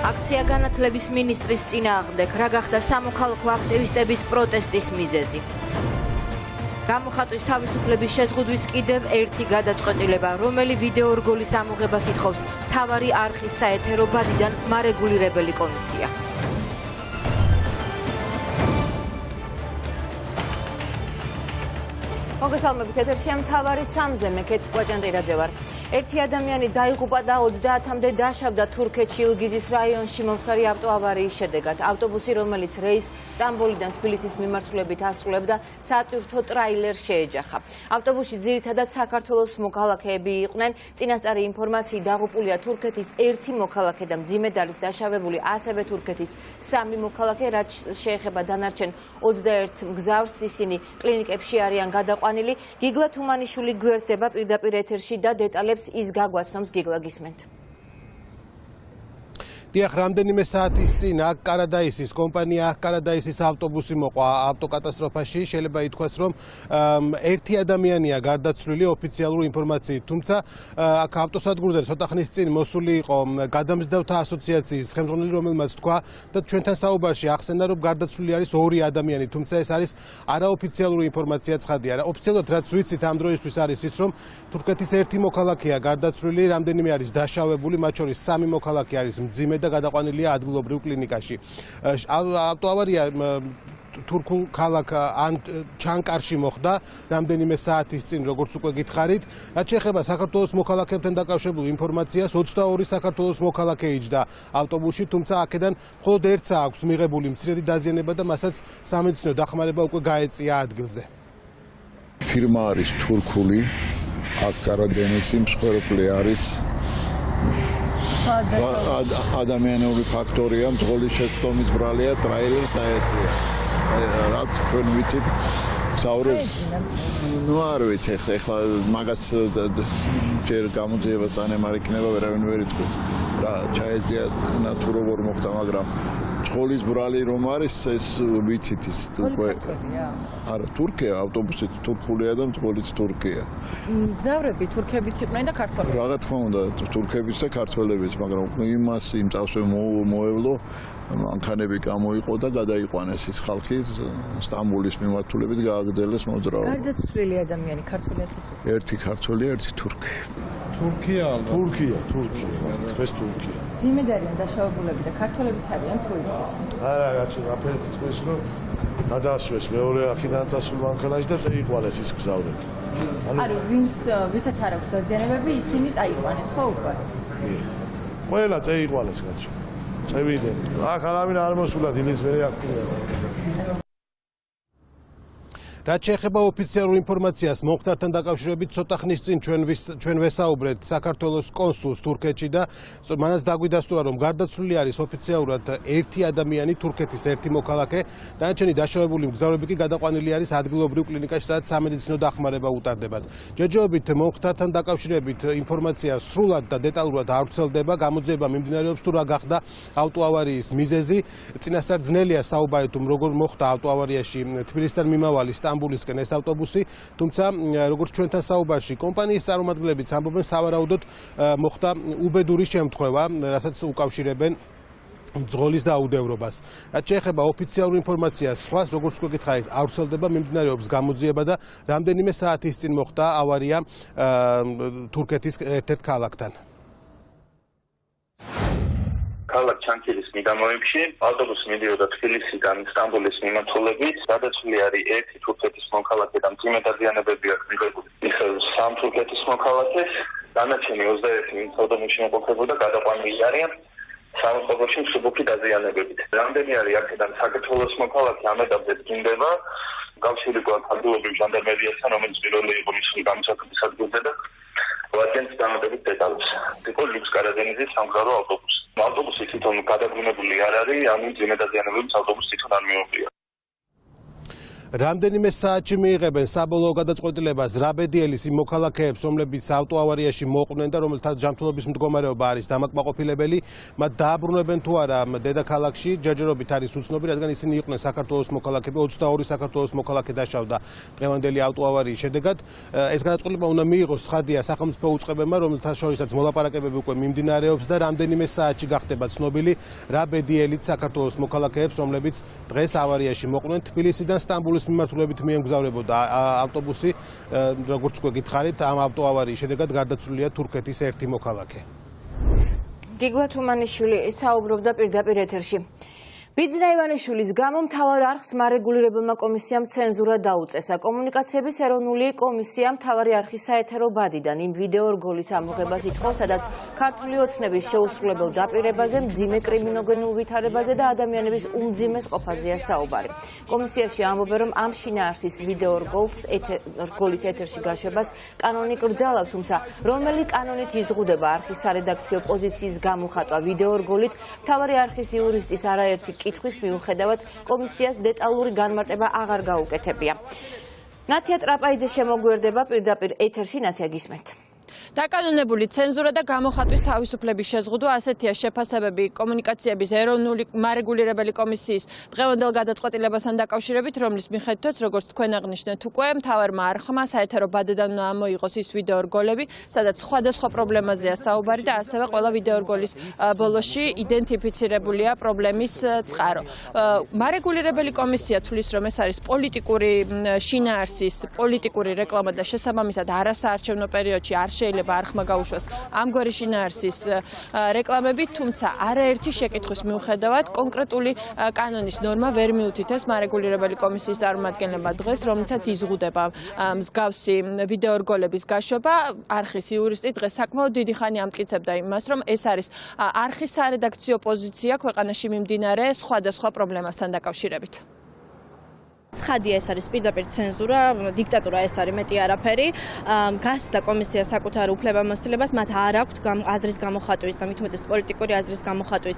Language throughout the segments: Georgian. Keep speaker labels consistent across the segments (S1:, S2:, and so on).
S1: აქცია განათლების მინისტრის წინააღმდეგ, რა გახდა სამოქალაქო აქტივისტების პროტესტის მიზეზი. გამოხატვის თავისუფლების შეზღუდვის კიდევ ერთი გადაწყვეტილება, რომელი ვიდეო რგოლის ამოღებას ითხოვს მთავარი არხის საეთერო ბადიდან მარეგულირებელი კომისია. მოგესალმებით, ეთერშია მთავარი სამზე, მე კეთ კვაჭანტირაძე ვარ. ერთი ადამიანი დაიღუპა და 30-მდე დაშავდა თურქეთში ილგიზის რაიონში მომხდარი ავტოავარიის შედეგად. ავტობუსი, რომელიც რეისს სტამბოლიდან თბილისის მიმართულებით ასრულებდა, სატვირთო ტრაილერს შეეჯახა. ავტობუსში ძირითადად საქართველოს მოქალაქეები იყვნენ. წინასწარი ინფორმაციით დაღუპულია თურქეთის ერთი მოქალაქე და მძიმედ არის დაშავებული ასევე თურქეთის 3 მოქალაქე, რაც შეეხება დანარჩენ 21 მგზავრს, ისინი კლინიკებში არიან გადაყვანილი. გიგლა თუმანიშვილი გვერდება პირდაპირ ეთერში და დეტალებს ის გაგვაცნობს. გიგლა, გისმენთ.
S2: დიახ, რამდენიმე საათის წინ აქ კარადაისის კომპანია აქ კარადაისის ავტობუსი მოყვა ავტოკატასტროფაში. შეიძლება ითქვას, რომ ერთი ადამიანია გარდაცვლილი ოფიციალური ინფორმაციით, თუმცა აქ ავტოსადგურზე ცოტა ხნის წინ მოსული იყო გადამზდავთა ასოციაციის ხელმძღვანელი, რომელმაც თქვა და ჩვენთან საუბარში ახსენა, რომ გარდაცვლილი არის 2 ადამიანი, თუმცა ეს არის არაოფიციალური ინფორმაცია ცხადია. ოფიციალურად რაც ვიცით ამ დროისთვის არის ის, რომ თურქეთის ერთი მოქალაქეა გარდაცვლილი, რამდენიმე არის დაშავებული, მათ შორის 3 მოქალაქე არის მძიმე და გადაყვანილია ადგილობრივ კლინიკაში. ავტოავარია თურქულ ქალაქ ჩანკარში მოხდა რამდენიმე საათის წინ, როგორც უკვე გითხარით. რაც შეეხება საქართველოს მოქალაქეებთან დაკავშირებულ ინფორმაციას, 22 საქართველოს მოქალაქე იჯდა ავტობუსში, თუმცა აქედან მხოლოდ ერთსა აქვს მიღებული მცირედი დაზიანება და მასაც სამედიცინო დახმარება უკვე გაეწია ადგილზე.
S3: ფირმა არის თურქული, აქ კარადენისი მსხვერპლი არის. ადამიანური ფაქტორია, მძღოლის შეცდომის ბრალია, ტრაილერს დაეწია. რაც თქვენ ვიცით, გზავრებს, არ ვიცი, ეხლა მაგას ჯერ გამოძიებას წანემ არ იქნება, ვერავინ ვერ იტყვის. რა ჩაეძია თუ როგორ მოხდა, მაგრამ მძღოლის ბრალი რომ არის, ეს ვიცით ის უკვე. არა, თურქია, ავტობუსით თურქულია და მძღოლიც თურქია.
S4: გზავრები თურქებიც იყვნენ და ქართველები.
S3: რა თქმა უნდა, თურქებიც და ქართველებიც, მაგრამ იმას იმ წავსვე მოევლო, მანქანები გამოიყო და გადაიყვანეს ის ხალხი სტამბოლის მიმართულებით გააგრძელეს მოძრაობა.
S4: გარდაცვლილი ადამიანი ქართველია თუ თურქია?
S3: ერთი ქართველია, ერთი თურქი.
S5: თურქია. ეს თურქია.
S4: ძიმედ არიან დაშავებულები და ქართველებიც არიან თუ იცით?
S5: არა, რაფერიც თქვის, რომ გადაასვეს მეორე აქედან წასულ მანქანაში და წაიყვანეს ის გზავრები.
S4: არა, ვისაც არ აქვს დაზიანებები, ისინი წაიყვანეს, ხო უკვე?
S5: ყველა წაიყვანეს, კაცო. წევიდნენ. აქ არავინ არ მოსულა დილის მერე აქტივია.
S2: რაც შეეხება ოფიციალურ ინფორმაციას მომხდართან დაკავშირებით, ცოტა ხნის წინ ჩვენ ვესაუბრეთ საქართველოს კონსულს თურქეთში და მანაც დაგვიდასტურა, რომ გარდაცვლილი არის ოფიციალურად ერთი ადამიანი, თურქეთის ერთი მოქალაქე, დანარჩენი დაშავებული მგზავრები კი გადაყვანილი არის ადგილობრივ კლინიკაში, სადაც სამედიცინო დახმარება უტარდებათ. ჯერჯერობით მომხდართან დაკავშირებით ინფორმაცია სრულად და დეტალურად არ ვრცელდება, გამოძიება მიმდინარეობს თუ რა გახდა ავტოავარიის მიზეზი. წინასწარ ძნელია საუბარი, თუ როგორ მოხდა ავტოავარიაში თბილისიდან მიმავალი სტამბოლისკენ ეს ავტობუსი, თუმცა როგორც ჩვენთან საუბარში კომპანიის წარმომადგენლებიც ამბობენ, სავარაუდოდ მოხდა უბედური შემთხვევა, რასაც უკავშირებენ მძღოლის დაუდევრობას. რაც შეეხება ოფიციალურ ინფორმაციას, სხვას, როგორც უკვე გითხარით, არ ვრცელდება, მიმდინარეობს გამოძიება და რამდენიმე საათის წინ მოხდა ავარია თურქეთის ერთ-ერთ ქალაქთან.
S6: ქალაქ ჩანკირის მიდამოებში ავტობუსი მიდიოდა თბილისიდან სტამბოლის მიმართულებით. გადაცვლილი არის ერთი თურქეთის მოქალაქე და მძიმე დაზიანებები აქვს მიღებული. ისევ 3 თურქეთის მოქალაქე, დანარჩენი 21 ავტობუსში მოყოფილ და გადაყვანილი არიან სამხობოში მსუბუქი დაზიანებებით. რამდენი არის აქედან საქართველოს მოქალაქე, ამ ეტაპზე დგინდება. კავშირი გვაქვს ადგილობრივ ჟანდარმერიასთან, რომელიც პირველი იყო მისი გამოსახების ადგილზე და ვადგენს დამატებით დეტალებს. იყო ლუქს კარადენიზის სამგზავრო ავტობუსი. ავტობუსი თვითონ გადაგვინებული არ არის, ანუ მძიმე დაზიანებებით ავტობუსი თვითონ არ მიუღია.
S2: რამდენიმე საათში მიიღებენ საბოლოო გადაწყვეტილებას რა ბედიელის იმ მოქალაქეებს, რომლებიც ავტოავარიაში მოყვნენ და რომელთაც ჯანმრთელობის მდგომარეობა არის დამაკმაყოფილებელი, მათ დააბრუნებენ თუ არა დედაქალაქში, ჯერჯერობით არის უცნობი, რადგან ისინი იყვნენ საქართველოს მოქალაქეები, 22 საქართველოს მოქალაქე დაშავდა დღევანდელი ავტოავარიის შედეგად. ეს გადაწყვეტილება უნდა მიიღოს ცხადია სახელმწიფო უწყებებმა, რომელთა შორისაც მოლაპარაკებები უკვე მიმდინარეობს და რამდენიმე საათში გახდება ცნობილი რა ბედიელით საქართველოს მოქალაქეებს, რომლებიც დღეს ავარიაში მოყვნენ. თბილისიდან სტამბოლის მიმართულებით მიემგზავრებოდა ავტობუსი, როგორც უკვე გითხარით, ამ ავტოავარიის შედეგად გარდაცვლილია თურქეთის ერთი მოქალაქე.
S1: გიგლა თუმანიშვილი საუბრობდა პირდაპირ ეთერში. ბიძინა ივანიშვილის გამო მთავარ არხს მარეგულირებელმა კომისიამ ცენზურა დაუწესა. კომუნიკაციების ეროვნული კომისია მთავარი არხის საეთერო ბადიდან იმ ვიდეო რგოლის ამოღებას ითხოვს, სადაც ქართული ოცნების შეუსრულებელ დაპირებაზე, მძიმე კრიმინოგენულ ვითარებაზე და ადამიანების უმძიმეს ყოფაზეა საუბარი. კომისიაში ამბობენ, რომ ამ შინაარსის ვიდეო რგოლის ეთერში გაშვებას კანონი კრძალავს, თუმცა რომელი კანონით იზღუდება არხის სარედაქციო პოზიციის გამოხატვა ვიდეო რგოლით, მთავარი არხის იურისტის არაერთი კითხვის მიუხედავად კომისიას დეტალური განმარტება აღარ გაუკეთებია. ნათია ტრაპაიძე შემოგვერდება პირდაპირ ეთერში. ნათია, გისმენთ.
S4: დაკანონებული ცენზურა და გამოხატვის თავისუფლების შეზღუდვა, ასეთია შეფასებები კომუნიკაციების ეროვნული მარეგულირებელი კომისიის დღევანდელ გადაწყვეტილებასთან დაკავშირებით, რომლის მიხედვითაც, როგორც თქვენ აღნიშნეთ უკვე, მთავარმა არხმა საეთერო ბადიდან მოიღოს ის ვიდეო რგოლები, სადაც სხვადასხვა პრობლემაზეა საუბარი და ასევე ყველა ვიდეო რგოლის ბოლოში იდენტიფიცირებულია პრობლემის წყარო. მარეგულირებელი კომისია თulis, რომ ეს არის პოლიტიკური შინაარსის, პოლიტიკური რეკლამა და შესაბამისად არასაარჩევნო პერიოდში არ შეიძლება არხმა გაუშვას ამგვარი შინაარსის რეკლამები, თუმცა არაერთი შეკითხვის მიუხედავად კონკრეტული კანონის ნორმა ვერ მიუთითეს მარეგულირებელი კომისიის წარმომადგენლებმა დღეს, რომლითაც იზღუდება მსგავსი ვიდეო რგოლების გაშვება. არხის იურისტი დღეს საკმაოდ დიდი ხანი ამტკიცებდა იმას, რომ ეს არის არხის სარედაქციო პოზიცია ქვეყანაში მიმდინარე სხვადასხვა პრობლემასთან დაკავშირებით. ცხადია, ეს არის პირდაპირ ცენზურა, დიქტატურა ეს არის მეტი არაფერი. გასცდა კომისია საკუთარ უფლებამოსილებას, მათ არ აქვთ აზრის გამოხატვის და მით უმეტეს პოლიტიკური აზრის გამოხატვის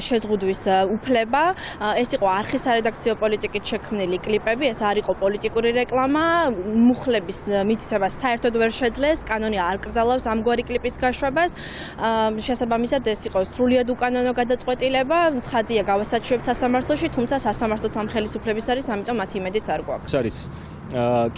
S4: შეზღუდვის უფლება. ეს იყო არხის სარედაქციო პოლიტიკით შექმნილი კლიპები, ეს არ იყო პოლიტიკური რეკლამა, მუხლების მითითებას საერთოდ ვერ შეძლეს, კანონი არ კრძალავს ამგვარი კლიპის გაშვებას. შესაბამისად, ეს იყო სრულიად უკანონო გადაწყვეტილება, ცხადია გავასაჩივრებთ სასამართლოში, თუმცა სასამართლოც ამ ხელისუფლების არის, ამიტომ მათი იმედიც არ გვაქვს.
S7: არის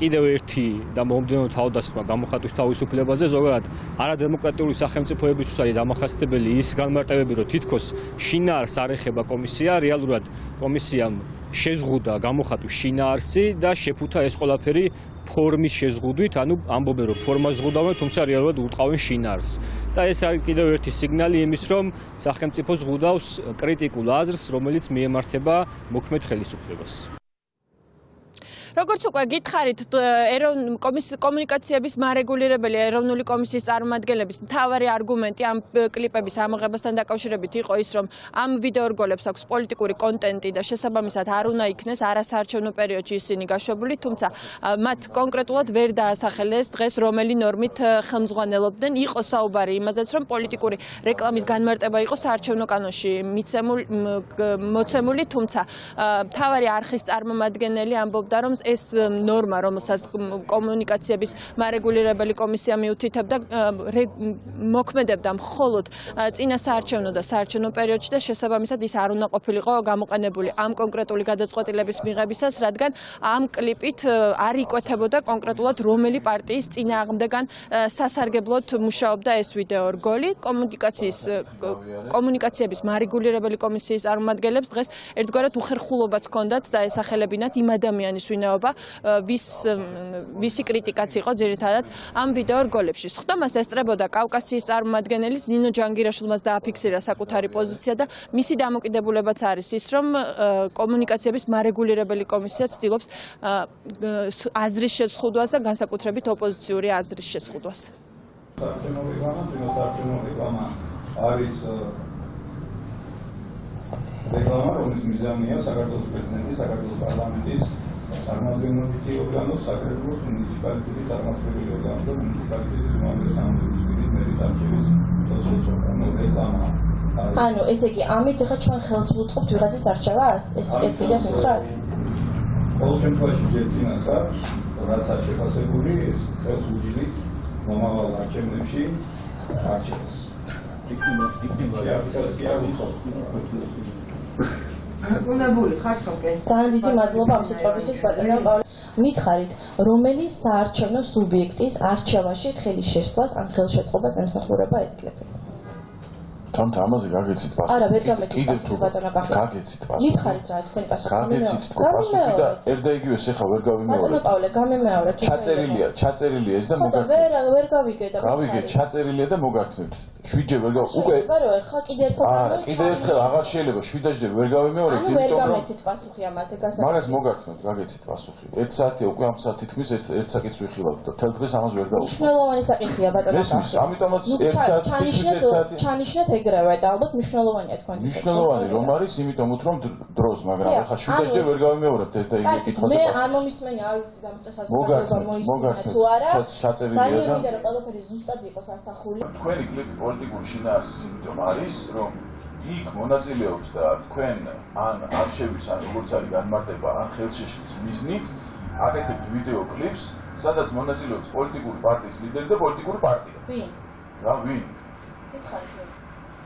S7: კიდევ ერთი და მომდევნო თავდასხმა გამოხატვის თავისუფლებაზე, ზოგადად არადემოკრატიული სახელმწიფოებისთვის არის დამახასიათებელი ის განმარტებები, რომ თითქოს შინაარს არ ეხება კომისია, რეალურად კომისიამ შეზღუდა გამოხატვის შინაარსი და შეფუთა ეს ყველაფერი ფორმის შეზღუდვით, ანუ ამბობენ, რომ ფორმას ზღუდავენ, თუმცა რეალურად ურტყავენ შინაარს. და ეს არის კიდევ ერთი სიგნალი იმის, რომ სახელმწიფო ზღუდავს კრიტიკულ აზრს, რომელიც მიემართება მოქმედ ხელისუფლებას.
S4: როგორც უკვე გითხარით, კომუნიკაციების მარეგულირებელი ეროვნული კომისიის წარმომადგენლების მთავარი არგუმენტი ამ კლიპების ამოღებასთან დაკავშირებით იყო ის, რომ ამ ვიდეო რგოლებს აქვს პოლიტიკური კონტენტი და შესაბამისად არ უნდა იქნეს არასაარჩევნო პერიოდში ისინი გაშვებული, თუმცა მათ კონკრეტულად ვერ დაასახელეს დღეს რომელი ნორმით ხელმძღვანელობდნენ. იყო საუბარი იმაზეც, რომ პოლიტიკური რეკლამის განმარტება იყო საარჩევნო კანონში მოცემული, თუმცა მთავარი არხის წარმომადგენელი ამბობდა, რომ ეს ნორმა, რომელსაც კომუნიკაციების მარეგულირებელი კომისია მიუთითებდა, მოქმედებდა მხოლოდ წინა საარჩევნო და საარჩევნო პერიოდში და შესაბამისად ის არ უნდა ყოფილიყო გამოყენებული ამ კონკრეტული გადაწყვეტილების მიღებისას, რადგან ამ კლიპით არ იკვეთებოდა კონკრეტულად რომელი პარტიის წინააღმდეგან სასარგებლოდ მუშაობდა ეს ვიდეო რგოლი. კომუნიკაციების მარეგულირებელი კომისიის წარმომადგენლებს დღეს ერთგვარად უხერხულობაც ჰქონდათ და ესახელებინათ იმ ადამიანის ვინაობა, ვისი კრიტიკაც იყო ძირითადად ამ ვიდეო რგოლებში. სხდომას ესწრებოდა კავკასიის წარმომადგენელის ნინო ჯანგირაშვილმაც დააფიქსირა საკუთარი პოზიცია და მისი დამოკიდებულებაც არის ის, რომ კომუნიკაციების მარეგულირებელი კომისია ცდილობს აზრის შეზღუდვას და განსაკუთრებით ოპოზიციური აზრის შეზღუდვას.
S8: არის რეკლამა, რომლის მიზანია საქართველოს პრეზიდენტის, საქართველოს პარლამენტის წარმომადგენლობითი ორგანოს, საკრებულოს, მუნიციპალიტეტის წარმომადგენელი ორგანოს და მუნიციპალიტეტის უმაღლესი თანამდებობის მერის არქივის ხელშეწყობა რეკლამა.
S9: ანუ ესე იგი, ამით ახლა ჩვენ ხელს ვუწყობთ ვიღაცის არჩევას? ეს კიდევ მითხრათ?
S8: ყოველ შემთხვევაში ჯერ წინასა, რაც არ შეფასებული, ეს ხელს უჭირით მომავალ არჩევნებში არჩევას.
S9: ძალიან დიდი მადლობა ამ სიტყვებისთვის ბატონო პავლე. მითხარით, რომელი საარჩევნო სუბიექტის არჩევაში ხელის შესვლას ან ხელშეწყობას ემსახურება ეს კლები?
S10: თამთა ამაზე გაგეცით პასუხი.
S9: არა, ვერ გამეცით პასუხი ბატონო კახი.
S10: გაგეცით პასუხი.
S9: მითხარით რა თქვენი პასუხი?
S10: გაგეცით თქო პასუხი და ერთ და იგივეს ახლა ვერ გავიმეორებ.
S9: ბატონო პავლე, გამემეორეთ.
S10: ჩაწერილია ეს და
S9: მოგართმევთ. ვერ გავიგე და
S10: გავიგე, ჩაწერილია და მოგართმევთ. 7-ჯერ ვერ უკვე
S9: ბარო, ხა კიდე ერთხელ
S10: კიდე ერთხელ აღარ შეიძლება 7-ჯერ ვერ გავიმეორებ,
S9: ანუ ვერ გამეცით პასუხი ამაზე გასაგებია.
S10: მაგას მოგართმევთ, გაგეცით პასუხი. 1 საათია უკვე ამ საათი თქმის 1 საკითხს ვიხილავთ და თელ დღეს ამას ვერ გავუშვებ.
S9: მნიშვნელოვანი საკითხია ბატონო კახი.
S10: ესმის, ამიტომაც 1 საათი თქმის 1 საათი.
S9: ჩანიშნეთ ეგრევე და ალბათ მნიშვნელოვანია თქვენ.
S10: მნიშვნელოვანი რომ არის, იმიტომ რომ დროს, მაგრამ ახლა 7-ჯერ ვერ გავიმეორებთ ერთ და იგივე კითხვა და
S9: მე
S10: პასუხი.
S9: არ მომისმენი, არ ვიცი დამსწრე საზოგადოება მოისმინა თუ არა.
S10: ჩაწერილია და
S9: ძალიან მინდა რომ ყველაფერი ზუსტად იყოს ასახული.
S10: თქვენი კლიპი პოლიტიკური შინაარსის იმიტომ არის, რომ იქ მონაწილეობს და თქვენ ან არჩევის ან როგორც არის განმარტება ან ხელშეშლის მიზნით აკეთებთ ვიდეო კლიპს, სადაც მონაწილეობს პოლიტიკური პარტიის ლიდერი და პოლიტიკური პარტია.
S9: ვინ?
S10: რა ვინ?
S9: მითხარით.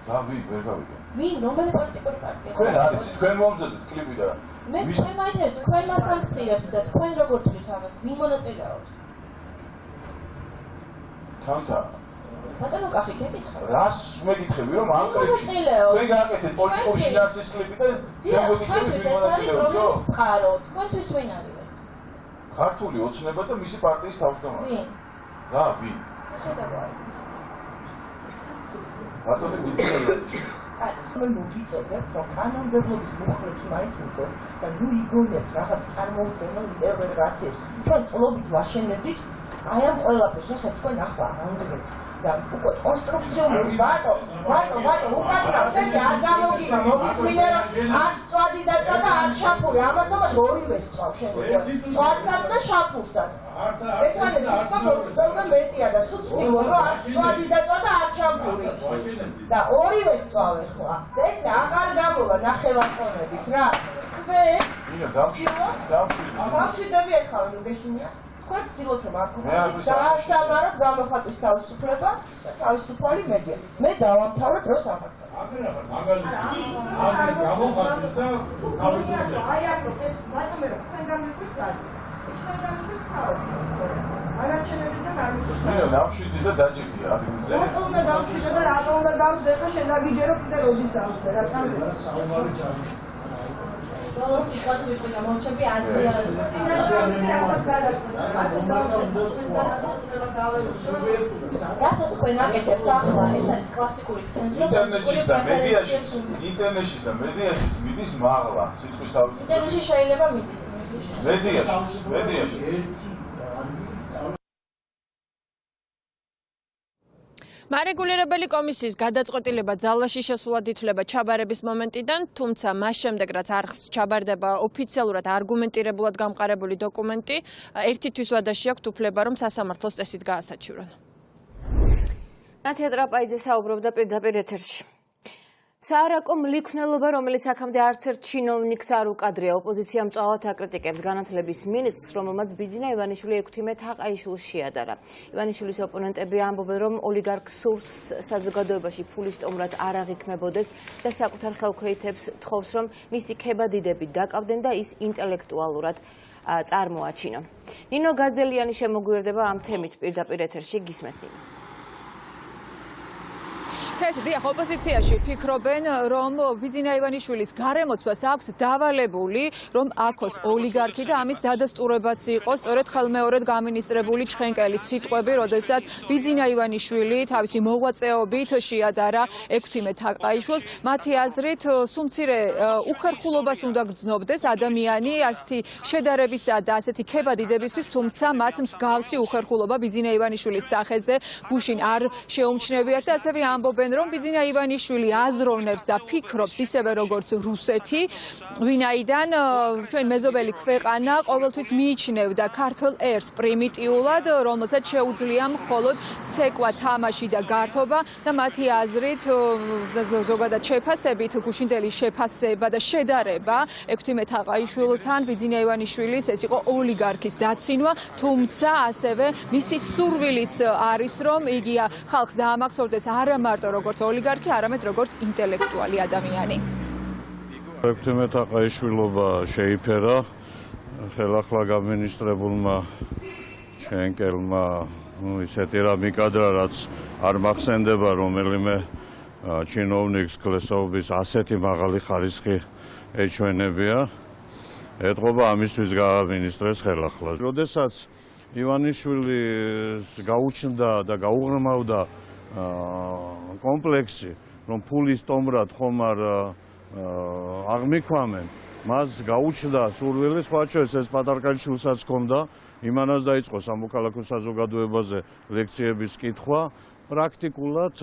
S10: რა ვინ ვერ გავიგე.
S9: ვინ? რომელი პოლიტიკური პარტია?
S10: თქვენ არის, თქვენ მომზადეთ კლიპი და
S9: მე თქვენ მაინტერესებს, თქვენ მას აქციებთ და თქვენ როგორ თქვით ამას? ვინ მონაწილეობს?
S10: თამთა
S9: ბატონო კახი გეკითხა.
S10: რას მეკითხები რომ ამ კლიპში თქვენ გააკეთეთ პოლიტიკური შინაარსის კლიპი და შემოგიდგებით ვინ მონაწილეობს რო?
S9: წყარო, თქვენთვის ვინ არის ეს?
S10: ქართული ოცნება და მისი პარტიის თავმჯდომარე.
S9: ვინ?
S10: რა ვინ?
S9: შეხედავთ.
S10: ბატონო გიწევთ.
S11: მე მოგიწევთ რომ კანონმდებლობის მუხრებს მაინც მიწოთ და ნუ იგონებთ რაღაც წარმოუდგენელ ინტერპრეტაციებს. ჩვენ წლობით ვაშენებდით აი ამ ყველაფერს, რასაც თქვენ ახლა ანგრევთ და უკვე კონსტრუქციული ბატო უკაცრავთ ესე არ გამოგიმა მოგისმინე რომ არ წვადი დაწვა და არ შაფური ამას ამას ორივეს წვავ შენ წვადსაც და შაფურსაც ერთმანეთს კონსტრუქციაზე მეტია და სუცნიო რომ არ წვადი დაწვა და არ შაფური და ორივეს წვავ ახლა და ესე აღარ გამოვა ნახევარწონებით რა თქვენ გავშვიდები ახლა ნუ გეშინია თქვენ ცდილობთ რომ არ დაასაბაროთ გამოხატვის თავისუფლება და თავისუფალი მედია. მე დავამთავრებ დროს ამართლებს. გამოხატვის და თავისუფლება. აი აქ ბატონო თქვენ გამიკვირს კარი. თქვენ გამიკვირს საოცრად. არაჩენებიდან არ მიკვირს.
S10: მე დავშვიდი და დაჭიქია ადგილზე.
S11: რატომ და დავშვიდე და რატომ და დავსდე და შენ დაგიჯერო კიდე როდის დავსდე რა წამდება საუბარი ჩამო.
S9: Rollo si qua sui qui გამორჩები აზიარეთ. რასაც თქვენ აკეთებთ ახლა, ეს არის კლასიკური ცენზურა.
S10: ინტერნეტში და მედიაში მიდის მაღლა სიტყვის თავისუფლება.
S9: ინტერნეტში შეიძლება მიდის.
S10: მედიაში.
S4: მარეგულირებელი კომისიის გადაწყვეტილება ძალაში შესულად ითვლება ჩაბარების მომენტიდან, თუმცა მას შემდეგ, რაც არხს ჩაბარდება ოფიციალურად არგუმენტირებულად გამყარებული დოკუმენტი, ერთი თვის ვადაში აქვთ უფლება, რომ სასამართლოს წესით გაასაჩივრონ.
S1: ნათია ტრაპაიძე საუბრობდა პირდაპირ ეთერში. საარაკო მლიქნელობა, რომელიც აქამდე არც ერთ ჩინოვნიკს არ უკადრია, ოპოზიცია მწვავად აკრიტიკებს განათლების მინისტრს, რომელმაც ბიძინა ივანიშვილი ექვთიმე თაყაიშვილს შეადარა. ივანიშვილის ოპონენტები ამბობენ, რომ ოლიგარქ სურს საზოგადოებაში ფულის სტუმრად არ აღიქმებოდეს და საკუთარ ხელქვეითებს თხოვს, რომ მისი ქებადიდები დაკავდნენ და ის ინტელექტუალურად წარმოაჩინონ. ნინო გაზდელიანი შემოგვიერთდება ამ თემით პირდაპირ ეთერში, გისმენთ.
S4: დიახ, ოპოზიციაში ფიქრობენ, რომ ბიძინა ივანიშვილის გარემოცვას აქვს დავალებული, რომ აქოს ოლიგარქი და ამის დადასტურებაც იყოს, სწორედ ხელმეორედ გამინისტრებული ჩხენკელის სიტყვები, როდესაც ბიძინა ივანიშვილი თავისი მოღვაწეობით შეადარა ექვთიმე თაყაიშვილს. მათი აზრით, სუმცირე უხერხულობას უნდა გრძნობდეს ადამიანი ასეთი შედარებისა და ასეთი ქებადიდებისთვის, თუმცა მათ მსგავსი უხერხულობა ბიძინა ივანიშვილის სახეზე გუშინ არ შეუმჩნევიათ და ასევე ამბობენ, ამბობენ, რომ ბიძინა ივანიშვილი აზროვნებს და ფიქრობს ისევე როგორც რუსეთი, ვინაიდან ჩვენ მეზობელი ქვეყანა ყოველთვის მიიჩნევდა ქართულ ერს პრიმიტიულად, რომელსაც შეუძლია მხოლოდ ცეკვა, თამაში და გართობა და მათი აზრით ზოგადად შეფასებით გუშინდელი შეფასება და შედარება ექვთიმე თაყაიშვილთან ბიძინა ივანიშვილის ეს იყო ოლიგარქის დაცინვა, თუმცა ასევე მისი სურვილიც არის, რომ იგი ხალხს დაამახსოვრდეს არა მარტო როგორც ოლიგარქი, არამედ როგორც ინტელექტუალი ადამიანი.
S3: ექვთიმე თაყაიშვილობა შეიფერა ხელახლა გამინისტრებულმა ჩენკელმა ისეთი რამ იკადრა, რაც არ მახსენდება რომელიმე ჩინოვნიკს კლესაობის ასეთი მაღალი ხარისხი ეჩვენებია. ეთყობა ამისთვის გაამინისტრეს ხელახლა. როდესაც ივანიშვილის გაუჩნდა და გაუღრმავდა კომპლექსი, რომ ფულის სტომრად ხომ არ აღმიქვამენ, მას გაუჩნდა სურვილი, სხვა შორის ეს პატარკაჩვილსაც ჰქონდა, იმანაც დაიწყო სამოქალაქო საზოგადოებაზე ლექციების კითხვა. პრაქტიკულად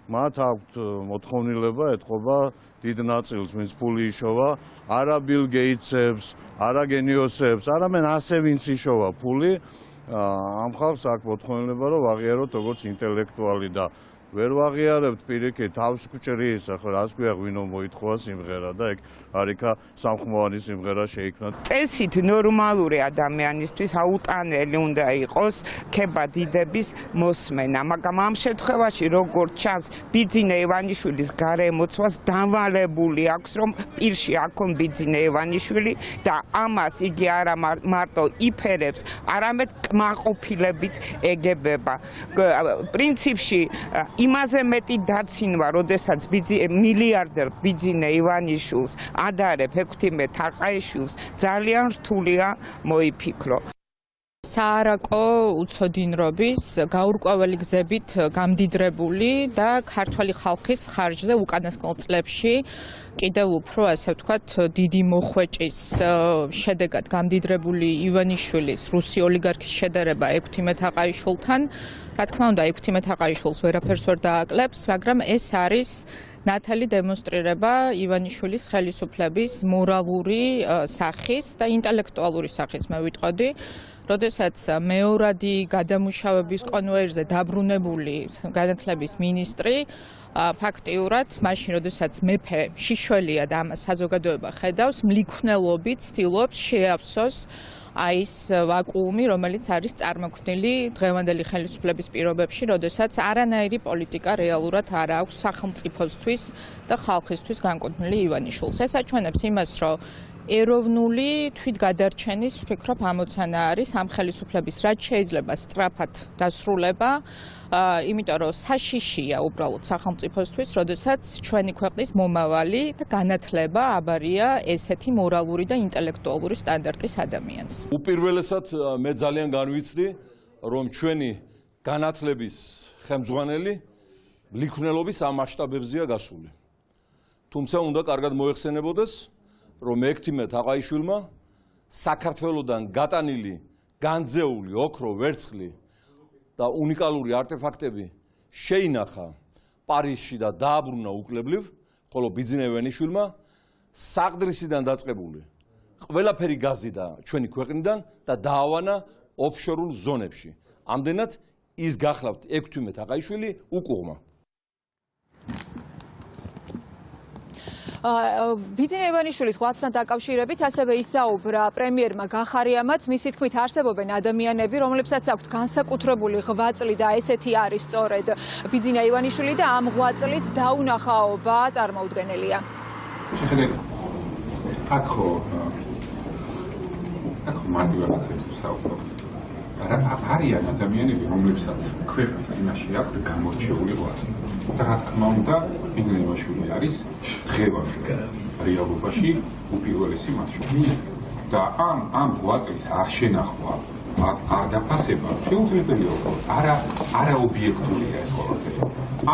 S3: მათ აქვთ მოთხოვნილება ეთყობა დიდ ნაწილს, ვინც ფული იშოვა, არა ბილ გეიტსებს, არა გენიოსებს, არამედ ასე ვინც იშოვა ფული, ამ ხალხს აქვს მოთხოვნილება, რომ ვაღიაროთ როგორც ინტელექტუალი და ვერ ვაღიარებთ პირიქით თავს გჭრის, ახლა რას გვია ღვინო მოითხოვა სიმღერა და ეგ არიქა სამხმოვანი სიმღერა შეიქმნა.
S12: წესით ნორმალური ადამიანისთვის აუტანელი უნდა იყოს ქება დიდების მოსმენა, მაგრამ ამ შემთხვევაში როგორც ჩანს ბიძინა ივანიშვილის გარემოცვას დავალებული აქვს, რომ პირში აქონ ბიძინა ივანიშვილი და ამას იგი არა მარტო იფერებს, არამედ კმაყოფილებით ეგებება. პრინციპში იმაზე მეტი დაცინვა, როდესაც მილიარდერ ბიძინა ივანიშვილს ადარებ ექვთიმე თაყაიშვილს, ძალიან რთულია მოიფიქრო.
S4: საარაკო უცოდინრობის გაურკვეველი გზებით გამდიდრებული და ქართველი ხალხის ხარჯზე უკანასკნელ წლებში კიდევ უფრო, ასე ვთქვათ, დიდი მოხვეჭის შედეგად გამდიდრებული ივანიშვილის რუსი ოლიგარქის შედარება ექვთიმე თაყაიშვილთან, რა თქმა უნდა, ექვთიმე თაყაიშვილს ვერაფერს ვერ დააკლებს, მაგრამ ეს არის ნათელი დემონსტრირება ივანიშვილის ხელისუფლების მორალური სახის და ინტელექტუალური სახის, მე ვიტყოდი. როდესაც მეორადი გადამუშავების კონვოირზე დაბრუნებული განათლების მინისტრი ფაქტიურად, მაშინ როდესაც მეფე შიშველია და ამას საზოგადოება ხედავს, მლიქვნელობით ცდილობს შეავსოს ის ვაკუუმი, რომელიც არის წარმოქმნილი დღევანდელი ხელისუფლების პირობებში, როდესაც არანაირი პოლიტიკა რეალურად არ აქვს სახელმწიფოსთვის და ხალხისთვის განკუთვნილი ივანიშვილს. ეს აჩვენებს იმას, რომ ეროვნული თვითგადარჩენის, ვფიქრობ, ამოცანა არის ამ ხელისუფლების რაც შეიძლება სწრაფად დასრულება, იმიტომ რომ საშიშია უბრალოდ სახელმწიფოსთვის, როდესაც ჩვენი ქვეყნის მომავალი და განათლება აბარია ესეთი მორალური და ინტელექტუალური სტანდარტის ადამიანს.
S13: უპირველესად მე ძალიან განვიცდი, რომ ჩვენი განათლების ხელმძღვანელი მლიქვნელობის ამ მასშტაბებზეა გასული. თუმცა უნდა კარგად მოეხსენებოდეს, რომ ექვთიმე თაყაიშვილმა საქართველოდან გატანილი განძეული ოქრო, ვერცხლი და უნიკალური არტეფაქტები შეინახა პარიზში და დააბრუნა უკლებლივ, ხოლო ბიძინა ივანიშვილმა საყდრისიდან დაწყებული ყველაფერი გაზიდა ჩვენი ქვეყნიდან და დაავანა ოფშორულ ზონებში. ამდენად ის გახლავთ ექვთიმე თაყაიშვილი უკუღმა.
S4: ბიძინა ივანიშვილის ღვაწლთან დაკავშირებით ასევე ისაუბრა პრემიერმა გახარიამაც, მისი თქმით არსებობენ ადამიანები, რომლებსაც აქვთ განსაკუთრებული ღვაწლი და ესეთი არის სწორედ ბიძინა ივანიშვილი და ამ ღვაწლის დაუნახაობა წარმოუდგენელია.
S8: შეხედეთ, აქ მარტივად ვსაუბრობთ. არიან ადამიანები, რომლებსაც ქვეყნის წინაშე აქვთ გამორჩეული ღვაწლი. და რა თქმა უნდა, ბიძინა ივანიშვილი არის დღევანდელ რეალობაში უპირველესი მათ შორის. და ამ ღვაწლის არ შენახვა, არ დაფასება შეუძლებელია უბრალოდ არაობიექტურია ეს ყველაფერი.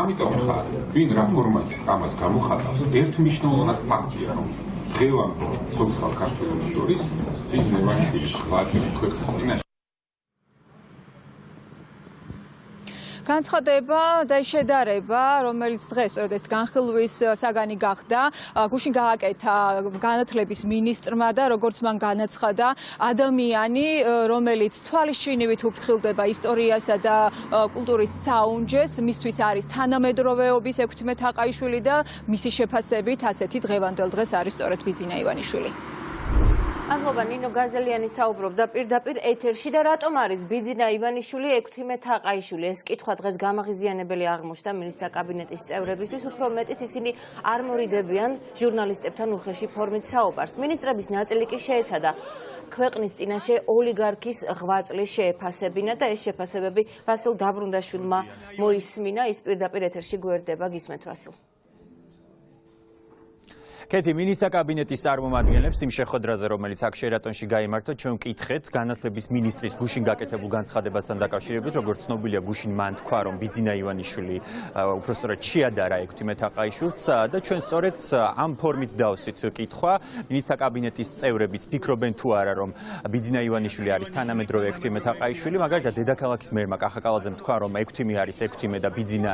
S8: ამიტომ ხა ვინ რა ფორმატ ამას გამოხატავს, ერთმნიშვნელოვნად ფაქტია, რომ დღევანდელ სოციალურ ქართველებს შორის ბიძინა ივანიშვილის ღვაწლი ქვეყნის წინაშე
S4: განცხადება და შედარება, რომელიც დღეს როდესაც განხილვის საგანი გახდა, გუშინ გააკეთა განათლების მინისტრმა და როგორც მან განაცხადა, ადამიანი, რომელიც თვალისჩინივით უფრთხილდება ისტორიასა და კულტურის საუნჯეს, მისთვის არის თანამედროვეობის ექვთიმე თაყაიშვილი და მისი შეფასებით ასეთი დღევანდელ დღეს არის სწორედ ბიძინა ივანიშვილი.
S1: ახლა ნინო გაზელიანი საუბრობდა პირდაპირ ეთერში და რატომ არის ბიძინა ივანიშვილი ექვთიმე თაყაიშვილი? ეს კითხვა დღეს გამაღიზიანებელი აღმოჩნდა მინისტრთა კაბინეტის წევრებისთვის, უფრო მეტიც ისინი არ მორიდებიან ჟურნალისტებთან უხეში ფორმით საუბარს. მინისტრების ნაწილი კი შეეცადა ქვეყნის წინაშე ოლიგარქის ღვაწლის შეეფასებინა და ეს შეფასებები ვასილ დაბრუნდაშვილმა მოისმინა. ის პირდაპირ ეთერში გვერდება, გისმენთ ვასილ.
S14: კეთი მინისტრთა კაბინეტის წარმომადგენლებს იმ შეხვედრაზე, რომელიც აქ შერატონში გაიმართა, ჩვენ ვკითხეთ განათლების მინისტრის გუშინ გაკეთებულ განცხადებასთან დაკავშირებით, როგორც ცნობილია, გუშინ მან თქვა, რომ ბიძინა ივანიშვილი უпростоრად შეადარა ექვთიმე თაყაიშვილს და ჩვენ სწორედ ამ ფორმით დავსვით კითხვა. მინისტრთა კაბინეტის წევრებიც ფიქრობენ თუ არა, რომ ბიძინა ივანიშვილი არის თანამედროვე ექვთიმე თაყაიშვილი, მაგალითად დედაქალაქის მერმა კახაკალაძემ თქვა, რომ ექვთიმე არის ექვთიმე და ბიძინა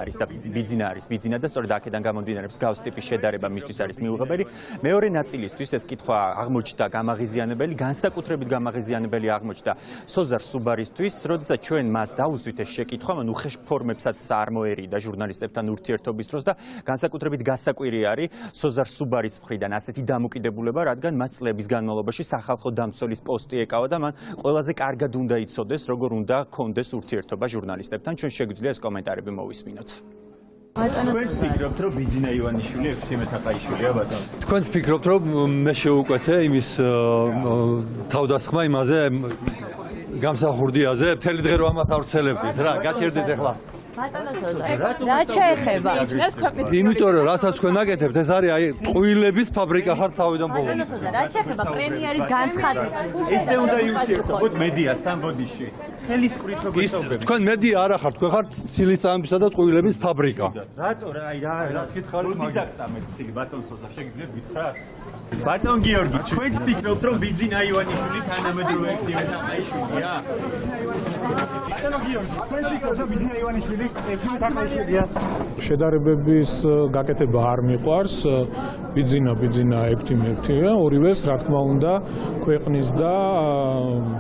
S14: არის ბიძინა და სწორედ აქედან გამომდინარეობს გავს ტიპის შედარება მისთვის არის მიუღებელი. მეორე ნაწილისთვის ეს კითხვა აღმოჩნდა გამაღიზიანებელი, განსაკუთრებით გამაღიზიანებელი აღმოჩნდა სოზარ სუბარისთვის, როდესაც ჩვენ მას დაუსვით ეს შეკითხვა, მან უხეშ ფორმებსაც არ მოერიდა ჟურნალისტებთან ურთიერთობის დროს და განსაკუთრებით გასაკვირი არის სოზარ სუბარის მხრიდან ასეთი დამოკიდებულება, რადგან მას წლების განმავლობაში სახალხო დამცველის პოსტი ეკავა და მან ყველაზე კარგად უნდა იცოდეს, როგორ უნდა ჰქონდეს ურთიერთობა ჟურნალისტებთან. ჩვენ შეგვიძლია ეს კომენტარები მოვისმინოთ.
S15: თქვენც ფიქრობთ, რომ ბიძინა ივანიშვილი ექვთიმე თაყაიშვილია, ბატონო?
S16: თქვენც ფიქრობთ, რომ მე შევუკვეთე იმის თავდასხმა იმაზე გამსახურდიაზე, მთელი დღე რომ ამათ ავრცელებდით რა, გაჩერდით ახლა.
S4: რა შეეხება?
S16: იმიტომ რომ რასაც თქვენ აკეთებთ, ეს არის აი ტყუილების ფაბრიკა ხარ თავიდან ბოლომდე.
S4: რა შეეხება პრემიერის განცხადება?
S15: ესე უნდა იუჩერდოთ მედიასთან ბოდიში. ხელისყრით როგორ სწავლობთ?
S16: თქვენ მედია არ ახართ, თქვენ ხართ ცილის-წამებისა და ტყუილების ფაბრიკა.
S15: რატო რა გითხარით მაგას? ბატონ სოზა, შეგიძლიათ გითხრათ? ბატონ გიორგი, თქვენც ფიქრობთ, რომ ბიძინა ივანიშვილი თანამედროვე ექვთიმე თაყაიშვილია? ბატონო გიორგი, თქვენც ფიქრობთ, რომ ბიძინა ივანიშვილი ექვთიმე თაყაიშვილია?
S17: შედარებების გაკეთება არ მიყვარს. ბიძინა ექვთიმე, ორივეს რა თქმა უნდა ქვეყნის და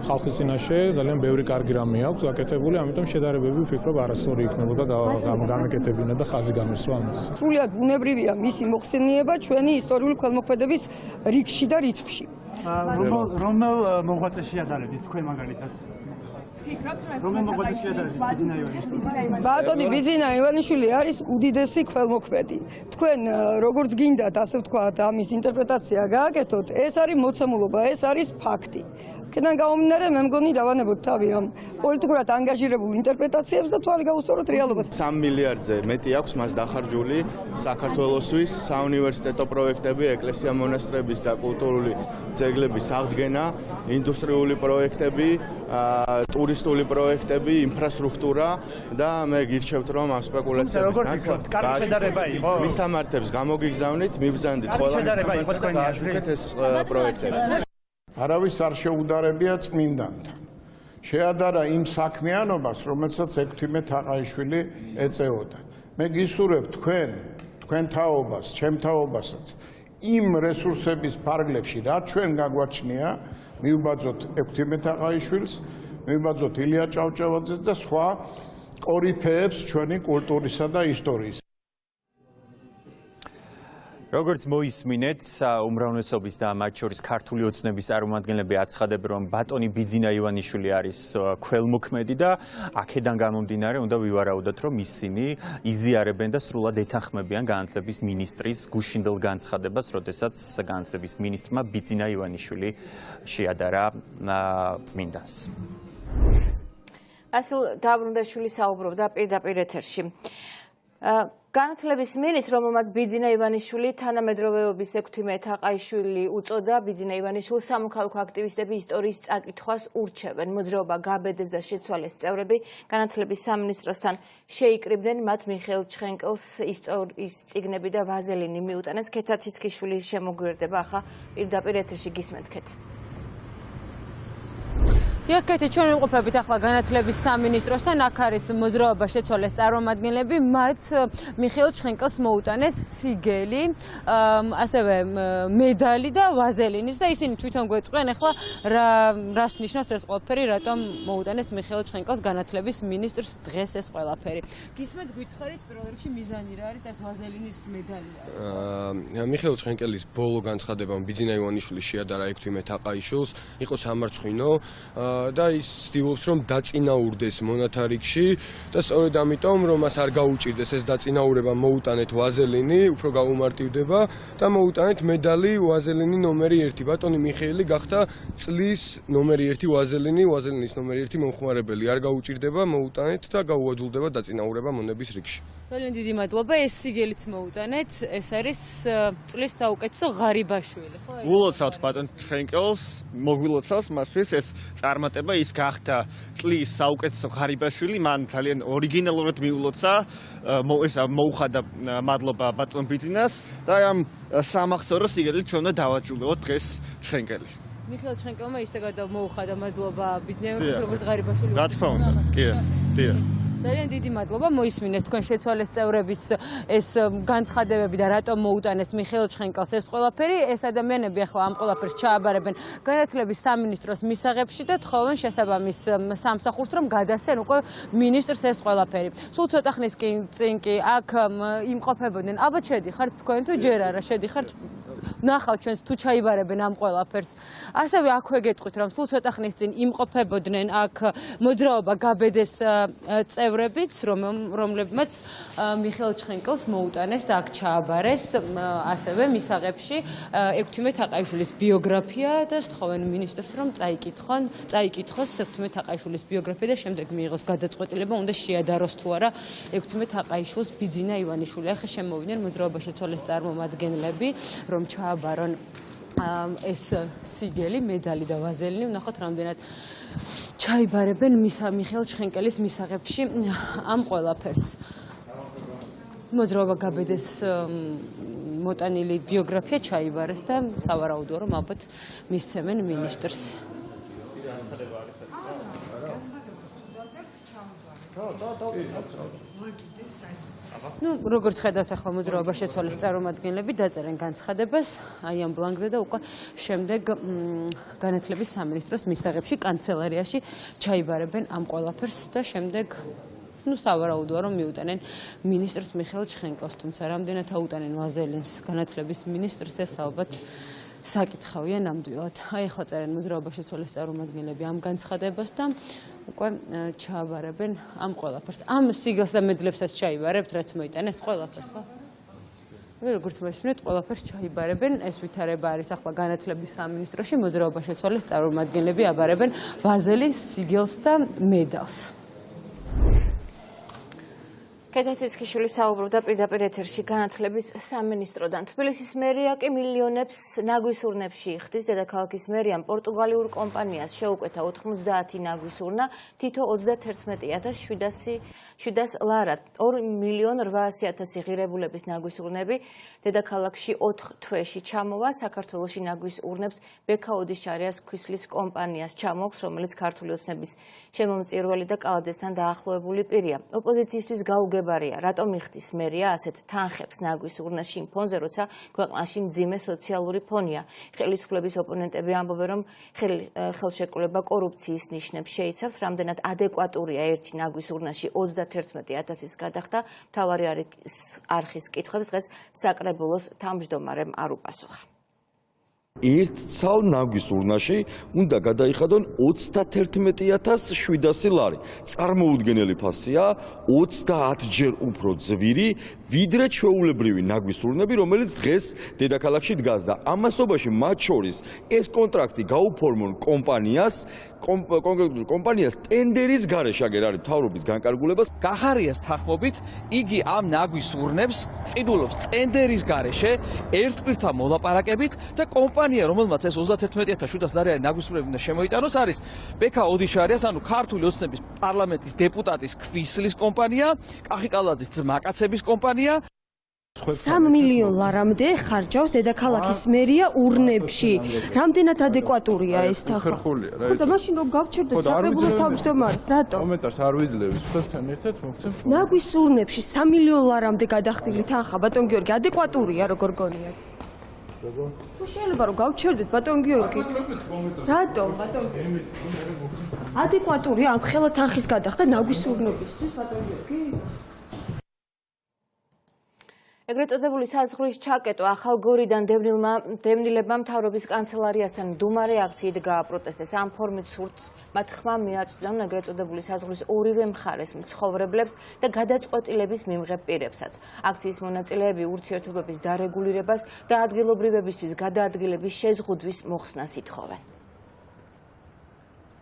S17: ხალხის წინაშე ძალიან ბევრი კარგი რამე აქვს გაკეთებული, ამიტომ შედარებები ვფიქრობ არასწორი იქნებოდა გამეკეთებინა და ხაზი გამესვა ამას.
S18: სრულიად ბუნებრივია მისი მოხსენიება ჩვენი ისტორიული ქველმოქმედების რიგში და რიცხვში.
S15: რომელ მოღვაწეს შეადარებთ თქვენ მაგალითად? რომელ მოღვაწეს შეადარებთ ბიძინა ივანიშვილს?
S18: ბატონი ბიძინა ივანიშვილი არის უდიდესი ქველმოქმედი. თქვენ როგორც გინდათ, ასე ვთქვათ, ამის ინტერპრეტაცია გააკეთოთ, ეს არის მოცემულობა, ეს არის ფაქტი. აქედან გამომდინარე, მე მგონი დავანებოთ თავი ამ პოლიტიკურად ანგაჟირებულ ინტერპრეტაციებს და თვალი გავუსწოროთ რეალობას.
S19: 3 მილიარდზე მეტი აქვს მას დახარჯული საქართველოსთვის საუნივერსიტეტო პროექტები, ეკლესია-მონასტრების და კულტურული ძეგლების აღდგენა, ინდუსტრიული პროექტები, ტურისტული პროექტები, ინფრასტრუქტურა და მე გირჩევთ, რომ ამ სპეკულაციების განხილვა მისამართებს გამოგიგზავნით, მიბრძანდით ყველა ეს პროექტები.
S20: არავის არ შეუდარებია წმინდანთან. შეადარა იმ საქმიანობას, რომელსაც ექვთიმე თაყაიშვილი ეწეოდა. მე გისურვებ თქვენ თაობას, ჩემ თაობასაც იმ რესურსების ფარგლებში, რაც ჩვენ გაგვაჩნია, მივბაძოთ ექვთიმე თაყაიშვილს, მივბაძოთ ილია ჭავჭავაძეს და სხვა კორიფეებს ჩვენი კულტურისა და ისტორიის.
S14: როგორც მოისმინეთ, უმრავლესობის და მათ შორის ქართული ოცნების წარმომადგენლები აცხადებენ, რომ ბატონი ბიძინა ივანიშვილი არის ქველმოქმედი და აქედან გამომდინარე უნდა ვივარაუდოთ, რომ ისინი იზიარებენ და სრულად ეთანხმებიან განათლების მინისტრის გუშინდელ განცხადებას, როდესაც განათლების მინისტრმა ბიძინა ივანიშვილი შეადარა წმინდანს.
S1: ასილ დაბრუნდაშვილი საუბრობდა პირდაპირ ეთერში. განათლების მინისტრ, რომელმაც ბიძინა ივანიშვილი თანამედროვეობის ექვთიმე თაყაიშვილი უწოდა, ბიძინა ივანიშვილს სამოქალაქო აქტივისტები ისტორიის წაკითხვას ურჩევენ. მოძრაობა გაბედეს და შეცვალეს წევრები განათლების სამინისტროსთან შეიკრიბნენ, მათ მიხეილ ჩხენკელს ისტორიის წიგნები და ვაზელინი მიუტანეს. ქეთა ციცქიშვილი შემოგვიერთდება ახლა პირდაპირ ეთერში, გისმენთ ქეთა.
S4: იაკეთი ჩვენ ვიმყოფებით ახლა განათლების სამინისტროსთან, აქ არის მოძრაობა შეცვალეს წარმომადგენლები, მათ მიხეილ ჩხენკელს მოუტანეს სიგელი, ასევე მედალი და ვაზელინის და ისინი თვითონ გვეტყვიან ახლა რას ნიშნავს ეს ყველაფერი, რატომ მოუტანეს მიხეილ ჩხენკელს განათლების მინისტრს დღეს ეს ყველაფერი. გისმენთ გითხარით პირველ რიგში მიზანი რა არის ეს ვაზელინის მედალი?
S21: მიხეილ ჩხენკელის ბოლო განცხადებამ ბიძინა ივანიშვილი შეადარა ექვთიმე თაყაიშვილს, იყო სამარცხვინო და ის ცდილობს რომ დაწინაურდეს მონათარიქში და სწორედ ამიტომ რომ მას არ გაუჭირდეს ეს დაწინაურება მოუტანეთ ვაზელინი, უფრო გაუმარტივდება და მოუტანეთ მედალი ვაზელინი ნომერი 1. ბატონი მიხეილი გახდა წლის ნომერი 1 ვაზელინის ნომერი 1 მომხმარებელი. არ გაუჭირდება მოუტანეთ და გაუადვილდება დაწინაურება მონების რიგში.
S4: ძალიან დიდი მადლობა, ეს სიგელიც მოუტანეთ, ეს არის წლის საუკეთესო ღარიბაშვილი, ხო?
S22: გულოცავთ ბატონ ჩხენკელს, მოგვილოცავს მასთვის ეს წარმატება, ის გახდა წლის საუკეთესო ღარიბაშვილი, მან ძალიან ორიგინალურად მიულოცა, მოუხადა მადლობა ბატონ ბიძინას და ამ სამახსოვრო სიგელით ჩვენ უნდა დავაჯილდოვოთ დღეს ჩხენკელი.
S4: მიხეილ ჩხენკელმა ისე გადამოუხადა მადლობა ბიძინევის როგორც ღარიბაშვილი.
S22: რა თქმა უნდა, კი, დიახ.
S4: ძალიან დიდი მადლობა, მოისმინეთ თქვენ შეცვალეს წევრების ეს განცხადებები და რატომ მოუტანეს მიხეილ ჩხენკელს ეს ყველაფერი. ეს ადამიანები ახლა ამ ყველაფერს ჩააბარებენ განათლების სამინისტროს მისაღებში და თხოვენ შესაბამის სამსახურს რომ გადასცენ უკვე მინისტრს ეს ყველაფერი. სულ ცოტა ხნის წინ კი აქ იმყოფებოდნენ. ალბათ შედიხართ თქვენ თუ ჯერ არა შედიხართ ნახავთ ჩვენს თუ ჩაიბარებენ ამ ყველაფერს. ასევე აქვე გეტყვით რომ სულ ცოტა ხნის წინ იმყოფებოდნენ აქ მოძრაობა გაბედეს წევრებიც, რომლებმაც მიხეილ ჩხენკელს მოუტანეს და აქ ჩააბარეს ასევე მისაღებში ექვთიმე თაყაიშვილის ბიოგრაფია და სთხოვენ მინისტრს რომ წაიკითხოს ექვთიმე თაყაიშვილის ბიოგრაფია და შემდეგ მიიღოს გადაწყვეტილება, უნდა შეადაროს თუ არა ექვთიმე თაყაიშვილს ბიძინა ივანიშვილი. ახლა შემოვიდნენ მოძრაობაში შეცვალეს წარმომადგენლები, რომ ჩააბარონ ეს სიგელი, მედალი და ვაზელინი, ვნახოთ რამდენად ჩაიბარებენ მიხეილ ჩხენკელის მისაღებში ამ ყველაფერს. მოძრაობა გაბედეს მოტანილი ბიოგრაფია ჩაიბარეს და სავარაუდოა რომ ალბათ მისცემენ მინისტრს. როგორც ხედავთ ახლა მოძრაობა შეცვალეს წარმომადგენლები დაწერენ განცხადებას აი ამ ბლანკზე და უკვე შემდეგ განათლების სამინისტროს მისაღებში კანცელარიაში ჩაიბარებენ ამ ყველაფერს და შემდეგ სავარაუდოა რომ მიუტანენ მინისტრს მიხეილ ჩხენკელს, თუმცა რამდენად აუტანენ ვაზელინს განათლების მინისტრს ეს ალბათ საკითხავია ნამდვილად. აი ახლა წერენ მოძრაობა შეცვალეს წარმომადგენლები ამ განცხადებას და უკვე ჩააბარებენ ამ ყველაფერს. ამ სიგელს და მედლებსაც ჩაიბარებთ, რაც მოიტანეს ყველაფერს, ხო? როგორც მოისმინეთ, ყველაფერს ჩაიბარებენ. ეს ვითარება არის ახლა განათლების სამინისტროში, მოძრაობა შეცვალეს წარმომადგენლები აბარებენ ვაზელის სიგელს და მედალს.
S1: კეთეციცქიშვილი საუბრობდა პირდაპირ ეთერში განათლების სამინისტროდან. თბილისის მერია კი მილიონებს ნაგვის ურნებში იხდის. დედაქალაქის მერიამ პორტუგალიურ კომპანიას შეუკვეთა 90 ნაგვის ურნა, თითო 31,700 ლარად. 2,800,000 ღირებულების ნაგვის ურნები დედაქალაქში 4 თვეში ჩამოვა. საქართველოში ნაგვის ურნებს ბექაუდის ჩარიას ქვისლის კომპანიას ჩამოაქვს, რომელიც ქართული ოცნების შემომწირველი და კალაძესთან დაახლოებული პირია. ოპოზიციისთვის გაუგებარია, რატომ იხდის მერია ასეთ თანხებს ნაგვის ურნაში იმ ფონზე, როცა ქვეყანაში მძიმე სოციალური ფონია. ხელისუფლების ოპონენტები ამბობენ, რომ ხელშეკრულება კორუფციის ნიშნებს შეიცავს, რამდენად ადეკვატურია ერთი ნაგვის ურნაში 31,000-ის გადახდა. მთავარი არხის კითხვებს დღეს საკრებულოს თავმჯდომარემ არ უპასუხა.
S23: ერთ ცალ ნაგვის ურნაში უნდა გადაიხადონ 31,700 ლარი. წარმოუდგენელი ფასია, 30 ჯერ უფრო ძვირი, ვიდრე ჩვეულებრივი ნაგვის ურნები, რომელიც დღეს დედაქალაქში დგას და ამასობაში მათ შორის ეს კონტრაქტი გაუფორმონ კომპანიას ტენდერის გარეშე აგერ არის მთავრობის განკარგულებას.
S24: გახარიას თანხმობით იგი ამ ნაგვის ურნებს ყიდულობს ტენდერის გარეშე ერთპირთა მოლაპარაკებით და კომპანია, რომელმაც ეს 31,700 ლარიანი ნაგვის ურნები უნდა შემოიტანოს, არის ბექა ოდიშარიას, ანუ ქართული ოცნების პარლამენტის დეპუტატის ქვისლის კომპანია, კახი კალაძის ძმაკაცების კომპანია.
S2: 3 მილიონ ლარამდე ხარჯავს დედაქალაქის მერია ურნებში. რამდენად ადეკვატურია ეს თანხა? ხო და მაშინ რომ გავჩერდეთ საკრებულოს თავმჯდომარე, რატო?
S19: კომენტარს არ ვიძლევი, სხვასთან ერთად მოგცემ.
S2: ნაგვის ურნებში 3 მილიონ ლარამდე გადახდილი თანხა, ბატონ გიორგი, ადეკვატურია როგორ გონიათ? თუ შეიძლება რომ გავჩერდეთ ბატონ გიორგი. რატო ბატონ? ადეკვატურია ამ ხელა თანხის გადახდა ნაგვის ურნებისთვის ბატონ გიორგი?
S1: ეგრეთ წოდებული საზღვრის ჩაკეტვა ახალგორიდან დევნილებმა მთავრობის კანცელარიასთან მდუმარ რეაქციით გააპროტესტეს. ამ ფორმით სურთ მათ ხმა მიაწვდან ეგრეთ წოდებული საზღვრის ორივე მხარეს მცხოვრებლებს და გადაწყვეტილების მიმღებ პირებსაც. აქციის მონაწილეები ურთიერთობების დარეგულირებას და ადგილობრივებისთვის გადაადგილების შეზღუდვის მოხსნას ითხოვენ.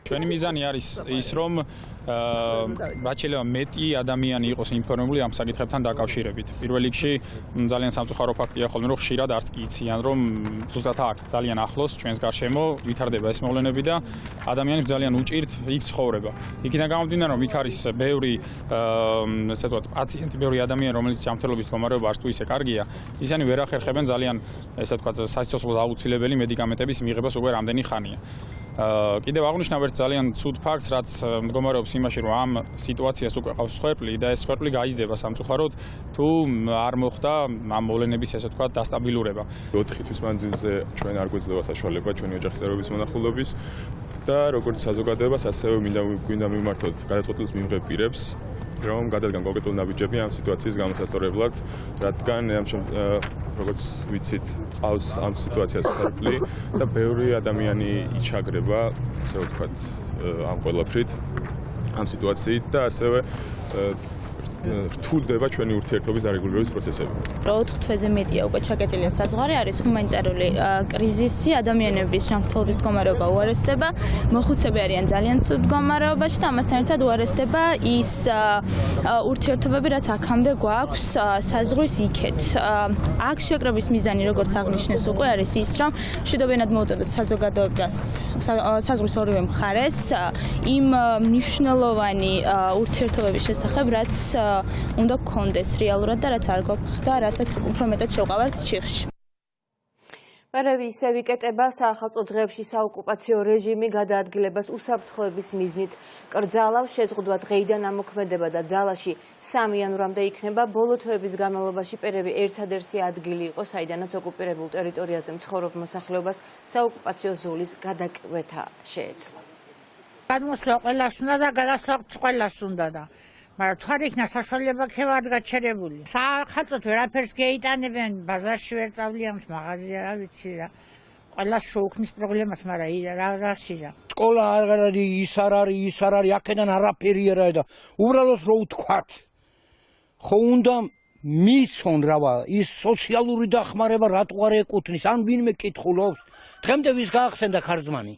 S5: ჩვენი მიზანი არის ის, რომ რაც შეიძლება მეტი ადამიანი იყოს ინფორმირებული ამ საკითხებთან დაკავშირებით. პირველ რიგში ძალიან სამწუხარო ფაქტია ხოლმე, რომ ხშირად არც კი იციან, რომ ზუსტად აქ ძალიან ახლოს ჩვენს გარშემო ვითარდება ეს მოვლენები და ადამიანებს ძალიან უჭირთ იქ ცხოვრება. იქიდან გამომდინარე, რომ იქ არის ბევრი ესე ვთქვათ, პაციენტი, ბევრი ადამიანი, რომელიც ჯანმრთელობის მდგომარეობა არც თუ ისე კარგია, ისინი ვერ ახერხებენ ძალიან ესე ვთქვათ, სასიცოცხლო აუცილებელი მედიკამენტების მიღებას უკვე რამდენი ხანია. კიდევ აღნიშნავ ერთ ძალიან ცუდ ფაქტს, რაც მდგომარეობს იმაში, რომ ამ სიტუაციას უკვე ყავს სხვერპლი და ეს სხვერპლი გაიზრდება სამწუხაროდ, თუ არ მოხდა ამ მოვლენების ესე ვთქვათ დასტაბილურება.
S19: 4 თვის მანძილზე ჩვენ არ გვეძლევა საშუალება ჩვენი ოჯახის წევრების მონახულობის და როგორც საზოგადოებას, ასევე გვინდა მიმართოთ გადაწყვეტილების მიმღებ პირებს, რომ გადადგან კონკრეტული ნაბიჯები ამ სიტუაციის გამოსასწორებლად, რადგან როგორც ვიცით, ყავს ამ სიტუაციას ხერხი და ბევრი ადამიანი იჩაგრება, ასე ვთქვათ, ამ ყველაფრით, ამ სიტუაციით და ასევე რთულდება ჩვენი ურთიერთობის დარეგულირების პროცესები.
S6: 4 თვეზე მეტია უკვე ჩაკეტილი საზღვარი, არის ჰუმანიტარული კრიზისი, ადამიანების ჯანმრთელობის მდგომარეობა უარესდება, მოხუცები არიან ძალიან ცუდ მდგომარეობაში და ამასთან ერთად უარესდება ის ურთიერთობები, რაც აქამდე გვაქვს საზღვრის იქეთ. აქ შეკრების მიზანი, როგორც აღნიშნეს უკვე, არის ის, რომ მშვიდობიანად მოუწოდოთ საზოგადოებას საზღვრის ორივე მხარეს იმ მნიშვნელოვანი ურთიერთობების შესახებ, რაც უნდა გქონდეს რეალურად და რაც არ გვაქვს და რასაც უფრო მეტად შევყავართ ჩიხში.
S1: პერევი ისევ იკეტება საახალწლო დღეებში საოკუპაციო რეჟიმი გადაადგილებას უსაფრთხოების მიზნით კრძალავს, შეზღუდვა დღეიდან ამოქმედება და ძალაში 3 იანვრამდე იქნება. ბოლო თვეების განმავლობაში პერევი ერთადერთი ადგილი იყო, საიდანაც ოკუპირებულ ტერიტორიაზე მცხოვრებ მოსახლეობას საოკუპაციო ზოლის გადაკვეთა შეეძლო.
S7: გადმოსვლა ყველას უნდა და გადასვლა ყველას უნდა და მაგრამ თუ არ იქნა საშუალება ხევად გაჩერებული. საახალწლოდ ვერაფერს გეიტანებენ, ბაზარში ვერ წავლიან, მაღაზია რა ვიცი და ყველას შოუქმნის პრობლემას, მაგრამ რა სიზა.
S25: სკოლა არ არის, ის არ არის, აქედან არაფერი არა და უბრალოდ რო ვთქვათ. ხო უნდა მიცონ რავა, ის სოციალური დახმარება რატო არ ეკუთვნის, ან ვინმე კითხულობს, დღემდე ვის გაახსენდა ხარჯმანი.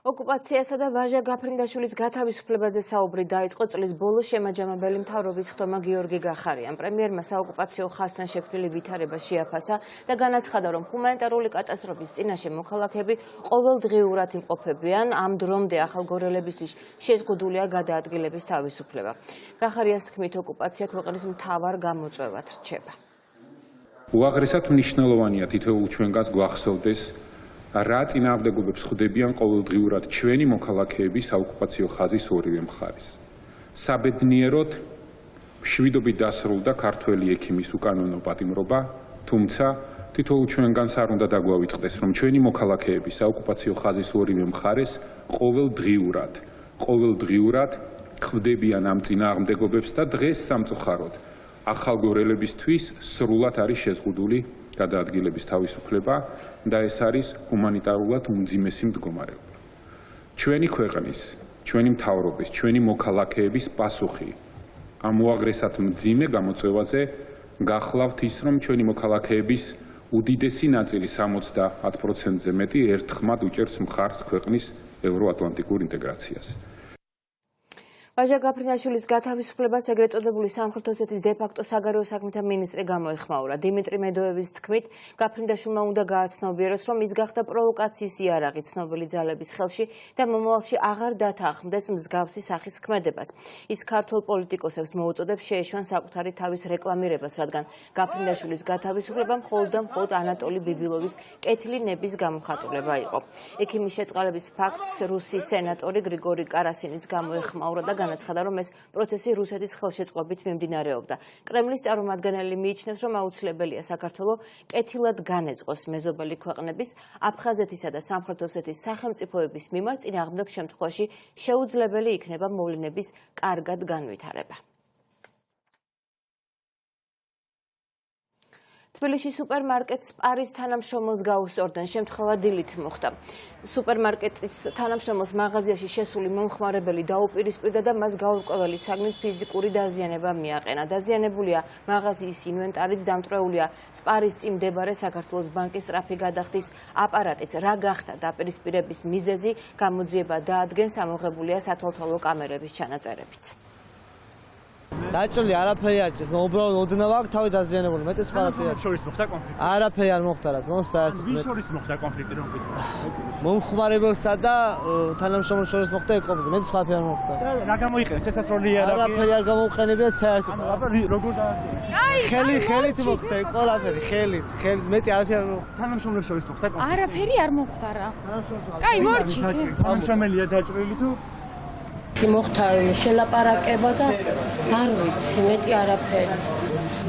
S1: ოკუპაციასა და ვაჟა გაფრინდაშვილის გათავისუფლებაზე საუბრი დაიწყო წლის ბოლოს შემაჯამებელი მთავრობის ხდომა გიორგი გახარიამ. პრემიერმა საოკუპაციო ხაზთან შექმნილი ვითარება შეაფასა და განაცხადა, რომ ჰუმანიტარული კატასტროფის წინაშე მოქალაქეები ყოველდღიურად იმყოფებიან, ამ დრომდე ახალგორელებისთვის შეზღუდულია გადაადგილების თავისუფლება. გახარიას თქმით, ოკუპაცია ქვეყნის მთავარ გამოწვევად რჩება.
S26: უაღრესად მნიშვნელოვანია თითოეულ ჩვენგანს გვახსოვდეს, რა წინააღმდეგობებს ხვდებიან ყოველდღიურად ჩვენი მოქალაქეები საოკუპაციო ხაზის ორივე მხარეს. საბედნიეროდ მშვიდობით დასრულდა ქართველი ექიმის უკანონო პატიმრობა, თუმცა თითოეულ ჩვენგანს არ უნდა დაგვავიწყდეს, რომ ჩვენი მოქალაქეები საოკუპაციო ხაზის ორივე მხარეს ყოველდღიურად ხვდებიან ამ წინააღმდეგობებს და დღეს სამწუხაროდ ახალგორელებისთვის სრულად არის შეზღუდული გადაადგილების თავისუფლება და ეს არის ჰუმანიტარულად უმძიმესი მდგომარეობა. ჩვენი ქვეყნის, ჩვენი მთავრობის, ჩვენი მოქალაქეების პასუხი ამ უაღრესად მძიმე გამოწვევაზე გახლავთ ის, რომ ჩვენი მოქალაქეების უდიდესი ნაწილი 70%-ზე მეტი ერთხმად უჭერს მხარს ქვეყნის ევროატლანტიკურ ინტეგრაციას.
S1: ვაჟა გაფრინაშვილის გათავისუფლებას ეგრეთ წოდებული სამხრეთ ოსეთის დე-ფაქტო საგარეო საქმეთა მინისტრი გამოეხმაურა. დიმიტრი მედოევის თქმით, გაფრინდაშვილმა უნდა გააცნობიეროს, რომ ის გახდა პროვოკაციის იარაღი ცნობილი ძალების ხელში და მომავალში აღარ დათანხმდეს მსგავსი სახის ქმედებას. ის ქართულ პოლიტიკოსებს მოუწოდებს შეეშვან საკუთარი თავის რეკლამირებას, რადგან გაფრინდაშვილის გათავისუფლება მხოლოდ და მხოლოდ ანატოლი ბიბილოვის კეთილი ნების გამოხატულება იყო. ექიმის შეწყალების ფაქტს რუსი სენატორი გრიგორი კარასინიც გამოეხმაურა და განაცხადა, რომ ეს პროცესი რუსეთის ხელშეწყობით მიმდინარეობდა. კრემლის წარმომადგენელი მიიჩნევს, რომ აუცილებელია საქართველო კეთილად განეწყოს მეზობელი ქვეყნების, აფხაზეთისა და სამხრეთ ოსეთის სახელმწიფოების მიმართ, წინააღმდეგ შემთხვევაში შეუძლებელი იქნება მოვლენების კარგად განვითარება. თბილისში სუპერმარკეტს პარის თანამშრომელს გაუსწორდნენ, შემთხვევა დილით მოხდა. სუპერმარკეტის თანამშრომელს მაღაზიაში შესული მომხმარებელი დაუპირისპირდა და მას გაურკვეველი საგნით ფიზიკური დაზიანება მიაყენა. დაზიანებულია მაღაზიის ინვენტარიც, დამტვრეულია სპარის წინ მდებარე საქართველოს ბანკის სწრაფი გადახდის აპარატიც. რა გახდა დაპირისპირების მიზეზი, გამოძიება დაადგენს, ამოღებულია სათვალთვალო კამერების ჩანაწერებიც.
S3: დაჭრილი არაფერი არ ჭირს, უბრალოდ ოდნავ აქვს თავი დაზიანებული, მეტის არაფერი არ
S15: შორის მოხდა კონფლიქტი.
S3: არაფერი არ მოხდა რაც, მოს საერთოდ.
S15: ვის შორის მოხდა კონფლიქტი რომ გითხრა?
S3: მომხმარებელსა და თანამშრომელს შორის მოხდა კონფლიქტი, მეტის არაფერი არ მოხდა.
S15: რა გამოიყენეს შესასრული იარაღი?
S3: არაფერი არ გამოუყენებია საერთოდ.
S15: ანუ აბა როგორ დაასწრეს?
S3: ხელით მოხდა ყველაფერი, ხელით, მეტი არაფერი არ მოხდა.
S15: თანამშრომლებს შორის მოხდა კონფლიქტი.
S6: არაფერი არ მოხდა რა. კაი, მორჩი.
S15: თანამშრომელია დაჭრილი თუ
S9: მოხდა შელაპარაკება და არ ვიცი, მეტი არაფერი.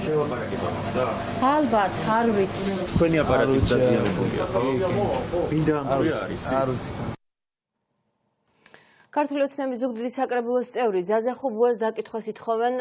S15: შელაპარაკება და
S9: ალბათ, არ ვიცი.
S15: თქვენი აპარატის დაზიანებულია, ხო? მინდა ამბავი არის. არ ვიცი.
S1: ქართული ოცნების ზუგდიდი საკრებულოს წევრი ზაზა ხუბუას დაკითხვას ითხოვენ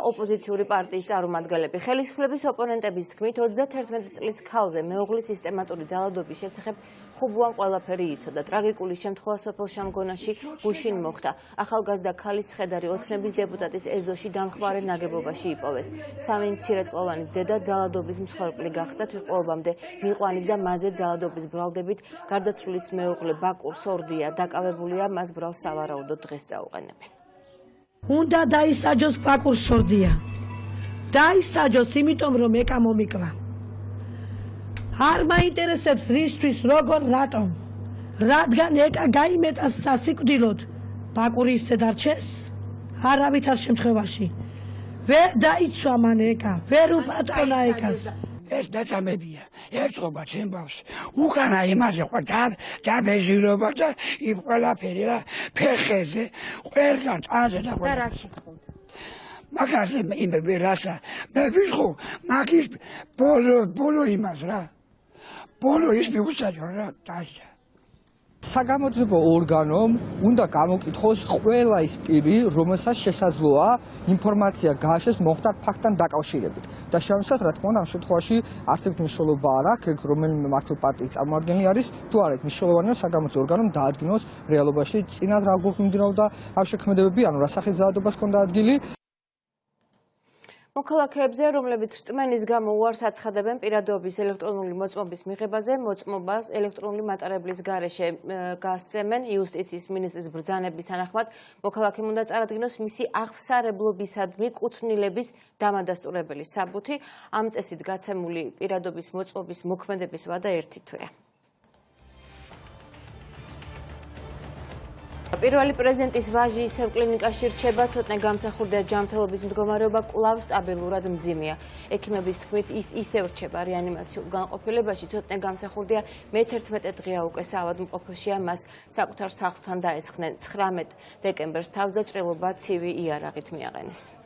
S1: ოპოზიციური პარტიის წარმომადგენლები. ხელისუფლების ოპონენტების თქმით, 31 წლის ქალზე მეუღლის სისტემატური ძალადობის შესახებ ხუბუამ ყველაფერი იცოდა. ტრაგიკული შემთხვევა სოფელ შამგონაში გუშინ მოხდა. ახალგაზრდა ქალის ცხედარი ოცნების დეპუტატის ეზოში დამხმარე ნაგებობაში იპოვეს. 3 მცირეწლოვანის დედა ძალადობის მსხვერპლი გახდა, თვითმყოფობამდე მიყვანის და მასზე ძალადობის ბრალდებით გარდაცვლილის მეუღლე ბაკურ სორდია დაკავებულია, მას ბრალს სავარაუდოდ დღეს წაუყენებენ.
S9: უნდა დაისაჯოს ბაკურ სორდია. დაისაჯოს, იმიტომ რომ ეკა მომიკლა. არ მაინტერესებს რისთვის, როგორ, რატომ. რადგან ეკა გაიმეტა სასიკვდილოდ, ბაკური ისე დარჩეს, არავითარ შემთხვევაში. ვერ დაიცვა მან ეკა, ვერ უპატრონა ეკას.
S10: ეს დაწამებია, ერწყობა ჩემბავს. უკანა იმაზე ყვა დაბეჟილობა და იმ ყველაფერი რა ფეხეზე, ყველგან წანზე და ყველა. და რა შეხოთ? მაგაზე იმები რასა, მე ვიხო, მაგის ბოლო იმას რა. ბოლო ის მიუსაჯო რა, დაჟა.
S24: საგამოძიებო ორგანომ უნდა გამოკითხოს ყველა ის პირი, რომელსაც შესაძლოა ინფორმაცია გააშეს მომხდარ ფაქტთან დაკავშირებით. და შემოსად რა თქმა უნდა ამ შემთხვევაში არცერთ მნიშვნელობა არ აქვს, რომელიმე მართლ პარტიის წარმომადგენელი არის, თუ არა, მნიშვნელოვანია საგამოძიებო ორგანომ დაადგინოს რეალობაში წინათ რა გვიმდინაოდა ამ შექმედებები, ანუ რა სახის ძალადობას ჰქონდა ადგილი.
S1: მოქალაქეებზე, რომლებიც რწმენის გამო უარს აცხადებენ პირადობის ელექტრონული მოწმობის მიღებაზე, მოწმობას ელექტრონული მატარებლის გარეშე გასცემენ. იუსტიციის მინისტრის ბრძანების თანახმად, მოქალაქემ უნდა წარადგინოს მისი აღსარებლობისადმი კუთვნილების დამადასტურებელი საბუთი. ამ წესით გაცემული პირადობის მოწმობის მოქმედების ვადა 1 თვეა. პირველი პრეზიდენტის ვაჟი ისევ კლინიკაში რჩება, ცოტნე გამსახურდია ჯანმრთელობის მდგომარეობა კვლავ სტაბილურად მძიმეა. ექიმების თქმით, ის ისევ რჩება რეანიმაციულ განყოფილებაში, ცოტნე გამსახურდია მე-11 დღეა უკვე საავადმყოფოშია, მას საკუთარ სახლთან დაესხნენ. 19 დეკემბერს თავს და ჭრილობა ცივი იარაღით მიაყენეს.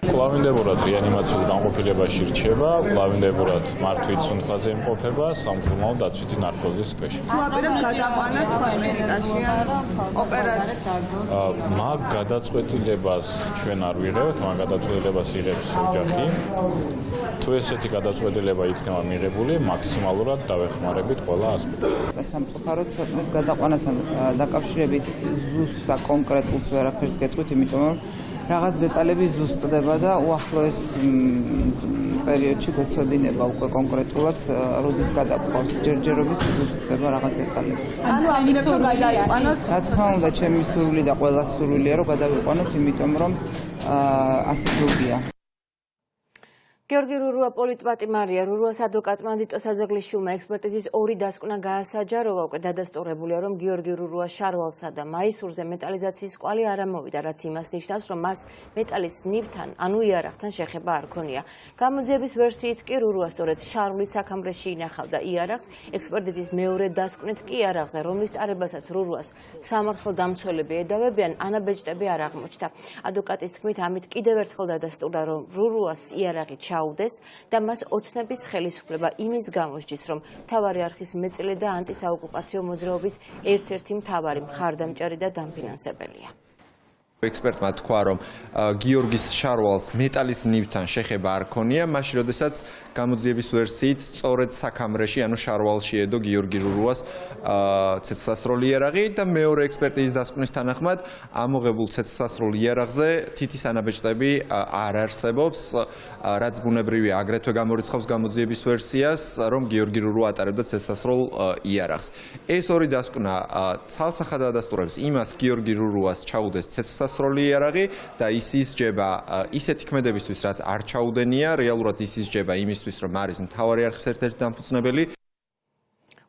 S5: კვლავინდებურად რეანიმაციულ განყოფილებაში რჩება, კვლავინდებურად მართვით სუნთქაზე იმყოფება, სამკურნალო დაცვითი ნარკოზის ქვეშ. მაგ გადაწყვეტილებას ჩვენ არ ვიღებთ, მაგ გადაწყვეტილებას იღებს ოჯახი. თუ ესეთი გადაწყვეტილება იქნება მიღებული, მაქსიმალურად დავეხმარებით ყველა ასპექტში.
S11: სამწუხაროდ ცოტნეს გადაყვანასთან დაკავშირებით ზუსტ და კონკრეტულს ვერაფერს გეტყვით, იმიტომ რომ
S8: რაღაც დეტალები ზუსტდება და უახლოეს პერიოდში გვეცოდინება უკვე კონკრეტულად როდის გადაყვავს ჯერჯერობით ზუსტდება რაღაც დეტალები.
S2: ანუ აღნიშნულმა გაიყვანოთ?
S8: რა თქმა უნდა, ჩემი სურვილი და ყველა სურვილია რომ გადავიყვანოთ, იმიტომ რომ ასეთი უბია.
S1: გიორგი რურუა პოლიტპატიმარია, რურუას ადვოკატმა დიტო საძაღლიშვილმა ექსპერტიზის 2 დასკვნა გაასაჯა, რომ უკვე დადასტურებულია, რომ გიორგი რურუას შარვალსა და მაისურზე მეტალიზაციის კვალი არ ამოვიდა, რაც იმას ნიშნავს, რომ მას მეტალის ნივთთან, ანუ იარაღთან შეხება არ ქონია. გამოძიების ვერსიით კი რურუა სწორედ შარვლის საქამრეში ინახავდა იარაღს, ექსპერტიზის მეორე დასკვნით კი იარაღზე, რომლის ტარებასაც რურუას სამართლდამცველები ედავებიან, ანაბეჭდები არ აღმოჩნდა. ადვოკატის თქმით, ამით კიდევ ერთხელ დადასტურდა, რომ რურუას იარაღი ჩაუდეს და მას ოცნების ხელისუფლება იმის გამოსჯის, რომ მთავარი არხის მეწილე და ანტისაოკუპაციო მოძრაობის ერთ-ერთი მთავარი მხარდამჭერი და დამფინანსებელია.
S11: ექსპერტმა თქვა, რომ გიორგის შარვალს მეტალის ნივთთან შეხება არ ქონია, მაშინ როდესაც გამოძიების ვერსიით სწორედ საქამრეში, ანუ შარვალში ედო გიორგი რურუას ცეცხლსასროლი იარაღი და მეორე ექსპერტიზის დასკვნის თანახმად ამოღებულ ცეცხლსასროლ იარაღზე თითის ანაბეჭდები არ არსებობს, რაც ბუნებრივია, აგრეთვე გამორიცხავს გამოძიების ვერსიას, რომ გიორგი რურუა ატარებდა ცეცხლსასროლ იარაღს. ეს ორი დასკვნა ცალსახად ადასტურებს იმას, გიორგი რურუას ჩაუდეს ცეცხლსასროლი იარაღი და ის ისჯება ისეთი ქმედებისთვის, რაც არ ჩაუდენია, რეალურად ის ისჯება იმისთვის, რომ არის მთავარი არხის ერთ-ერთი დამფუძნებელი.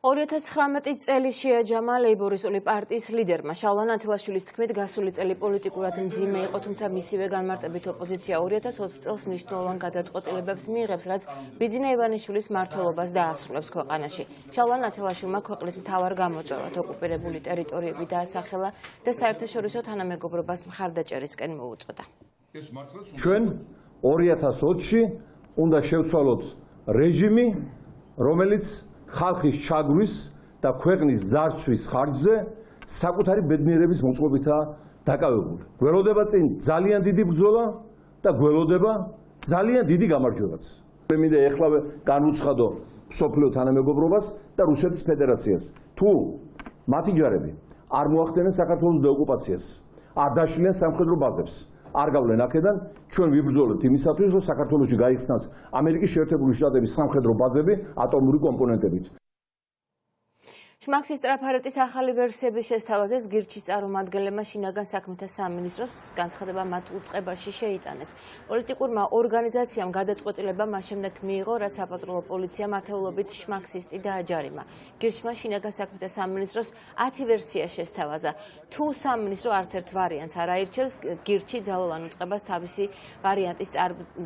S1: 2019 წელი შეაჯამა ლეიბორისტული პარტიის ლიდერმა შალვა ათილაშვილის თქმით, გასული წელი პოლიტიკურად მძიმე იყო, თუმცა მისივე განმარტებით ოპოზიცია 2020 წელს მნიშვნელოვან გადაწყვეტილებებს მიიღებს, რაც ბიძინა ივანიშვილის მმართველობას დაასრულებს ქვეყანაში. შალვა ათილაშვილმა ქვეყნის მთავარ გამოწვევად ოკუპირებული ტერიტორიები დაასახელა და საერთაშორისო თანამეგობრობას მხარდაჭერისკენ მოუწოდა.
S12: ჩვენ 2020-ში უნდა შევცვალოთ რეჟიმი, რომელიც ხალხის ჩაგვრის და ქვეყნის ძარცვის ხარჯზე საკუთარი ბედნიერების მოწყობითაა დაკავებული. გველოდება წინ ძალიან დიდი ბრძოლა და გველოდება ძალიან დიდი გამარჯვებაც. მე მინდა ეხლავე განუცხადო მსოფლიო თანამეგობრობას და რუსეთის ფედერაციას. თუ მათი ჯარები არ მოახდენენ საქართველოს დეოკუპაციას, არ დაშლიან სამხედრო ბაზებს, არ გავლენ აქედან, ჩვენ ვიბრძოლებთ იმისათვის, რომ საქართველოში გაიხსნას ამერიკის შეერთებული შტატების სამხედრო ბაზები ატომური კომპონენტებით.
S1: შმაქსის ტრაფარეტის ახალი ვერსიების შესთავაზეს გირჩის წარმომადგენლებმა შინაგან საქმეთა სამინისტროს განცხადება მათ უწყებაში შეიტანეს. პოლიტიკურმა ორგანიზაციამ გადაწყვეტილება მას შემდეგ მიიღო, რაც საპატრულო პოლიციამ ათეულობით შმაქსისტი დააჯარიმა. გირჩმა შინაგან საქმეთა სამინისტროს 10 ვერსია შესთავაზა. თუ სამინისტრო არც ერთ ვარიანტს არ აირჩევს, გირჩი ძალოვან უწყებას თავისი ვარიანტის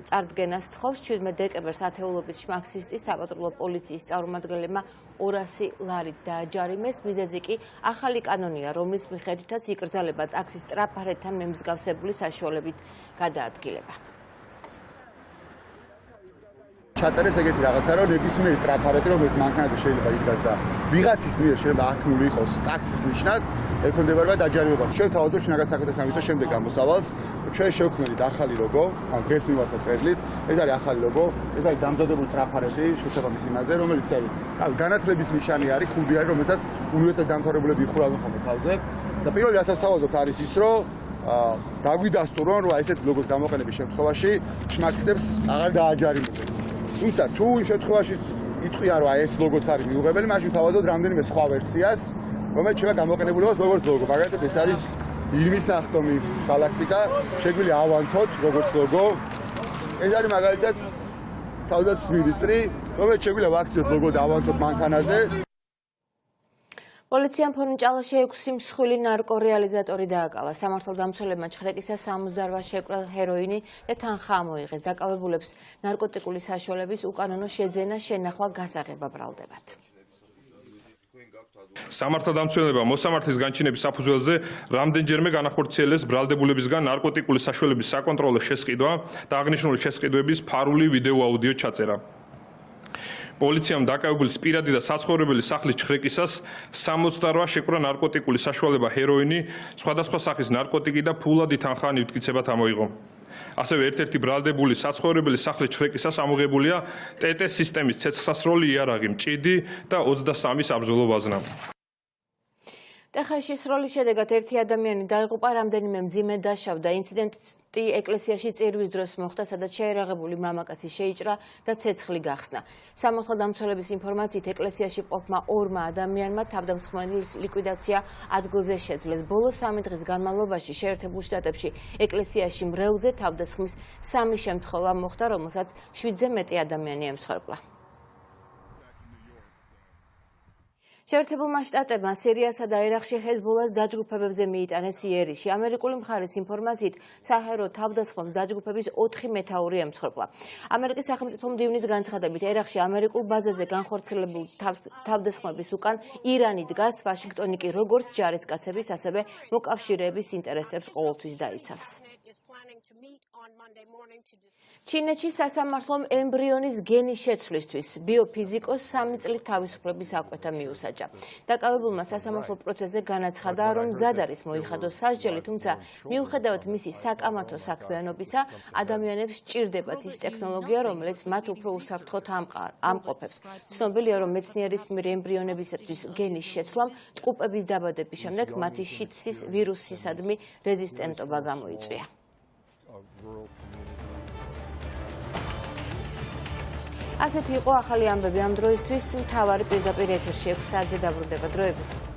S1: წარდგენას თხოვს. 17 დეკემბერს ათეულობით შმაქსისტი საპატრულო პოლიციის წარმომადგენლებმა 200 ლარით დააჯარიმეს. მიზეზი კი ახალი კანონია, რომლის მიხედვითაც იკრძალება ტაქსის ტრაფარეტთან მემსგავსებული საშუალებით გადაადგილება.
S13: ჩაწერეს ეგეთი რაღაცა, რომ ნებისმიერი ტრაფარეტი, რომელიც მანქანაზე შეიძლება იდგას და ვიღაცის მიერ შეიძლება აქნული იყოს ტაქსის ნიშნად, ექვემდებარება დაჯარიმებას. ჩვენ თავადაც შინაგან საქმეთა სამინისტროს შემდეგ გამოსავალს ჩვენ შევქმნით ახალი ლოგო, ან დღეს მივართა წერილით, ეს არის ახალი ლოგო, ეს არის დამზადებული ტრაფარეტი შესაბამის იმაზე, რომელიც არის განათლების ნიშანი არის, ხუდი არის, რომელსაც უნივერსიტეტ დამთავრებულები იხურავენ ხოლმე თავზე. და პირველი რასაც თავაზობთ არის ის, რომ დაგვიდასტურონ, რომ ესეთ ლოგოს გამოყენების შემთხვევაში შმაქსისტებს აღარ დააჯარიმებენ. თუმცა თუ იმ შემთხვევაში იტყვიან, რომ ეს ლოგოც არის მიუღებელი, მაშინ თავაზობთ რამდენიმე სხვა ვერსიას, რომელიც შეიძლება გამოყენებული იყოს როგორც ლოგო. მაგალითად ეს არის ირმის ნახტომი galaktika, შეგვიძლია ავანთოთ როგორც ლოგო. ეს არის მაგალითად თავდაცვის მინისტრი, რომელიც შეგვიძლია ვაქციოთ ლოგო და ავანთოთ მანქანაზე.
S1: პოლიციამ ფონჭალაში 6 მსხვილი ნარკორეალიზატორი დააკავა. სამართალდამცველებმა ჩხრეკისას 68 შეკრა ჰეროინი და თანხა ამოიღეს. დაკავებულებს ნარკოტიკული საშუალების უკანონო შეძენა, შენახვა, გასაღება ბრალდებათ.
S16: სამართალდამცველებმა მოსამართლის განჩინების საფუძველზე რამდენჯერმე განახორციელეს ბრალდებულებისგან ნარკოტიკული საშუალების საკონტროლო შესყიდვა და აღნიშნული შესყიდვების ფარული ვიდეო აუდიო ჩაწერა. პოლიციამ დაკავებულის პირადი და საცხოვრებელი სახლის ჩხრეკისას 68 შეკრა ნარკოტიკული საშუალება ჰეროინი, სხვადასხვა სახის ნარკოტიკი და ფულადი თანხა ნივთკიცებად ამოიღო. ასევე ერთ-ერთი ბრალდებული საცხოვრებელი სახლის ჩხრეკისას ამოღებულია TT სისტემის ცეცხლსასროლი იარაღი, მჭიდი და 23 საბრძოლო ვაზნა.
S1: ტეხასში სროლის შედეგად ერთი ადამიანი დაიღუპა, რამდენიმე მძიმე დაშავდა. ინციდენტი ეკლესიაში წირვის დროს მოხდა, სადაც შეერაღებული მამაკაცი შეიჭრა და ცეცხლი გახსნა. სამართალ დამცველების ინფორმაციით ეკლესიაში მყოფმა ორმა ადამიანმა თავდამსხმელის ლიკვიდაცია ადგილზე შეძლეს. ბოლო 3 დღის განმავლობაში შეერთებულ შტატებში ეკლესიაში მრევლზე თავდასხმის 3 შემთხვევა მოხდა, რომელსაც 7-ზე მეტი ადამიანი ემსხვერპლა. შეერთებულმა შტატებმა სირიასა და ერაყში ჰეზბოლას დაჯგუფებებზე მიიტანეს იერიში. ამერიკული მხარის ინფორმაციით საჰერო თავდასხმებს დაჯგუფების 4 მეთაური ემსხვერპლა. ამერიკის სახელმწიფო მდივნის განცხადებით, ერაყში ამერიკულ ბაზაზე განხორციელებულ თავდასხმების უკან ირანი დგას, ვაშინგტონი კი როგორც ჯარისკაცების, ასევე მოკავშირეების ინტერესებს ყოველთვის დაიცავს. ჩინეთში სასამართლომ ემბრიონის გენის შეცვლისთვის ბიოფიზიკოს 3 წლით თავისუფლების აკვეთა მიუსაჯა. დაკავებულმა სასამართლო პროცესზე განაცხადა, რომ მზად არის მოიხადოს სასჯელი, თუმცა მიუხედავად მისი საკამათო საქმიანობისა, ადამიანებს სჭირდებათ ის ტექნოლოგია, რომელიც მათ უფრო უსაფრთხოდ ამყოფებს. ცნობილია, რომ მეცნიერის მიერ ემბრიონებისათვის გენის შეცვლამ ტყუპების დაბადების შემდეგ მათი შიდსის ვირუსისადმი რეზისტენტობა გამოიწვია. ასეთი იყო ახალი ამბები ამ დროისთვის. მთავარი პირდაპირ ეთერში 6 საათზე დაბრუნდება. დროებით.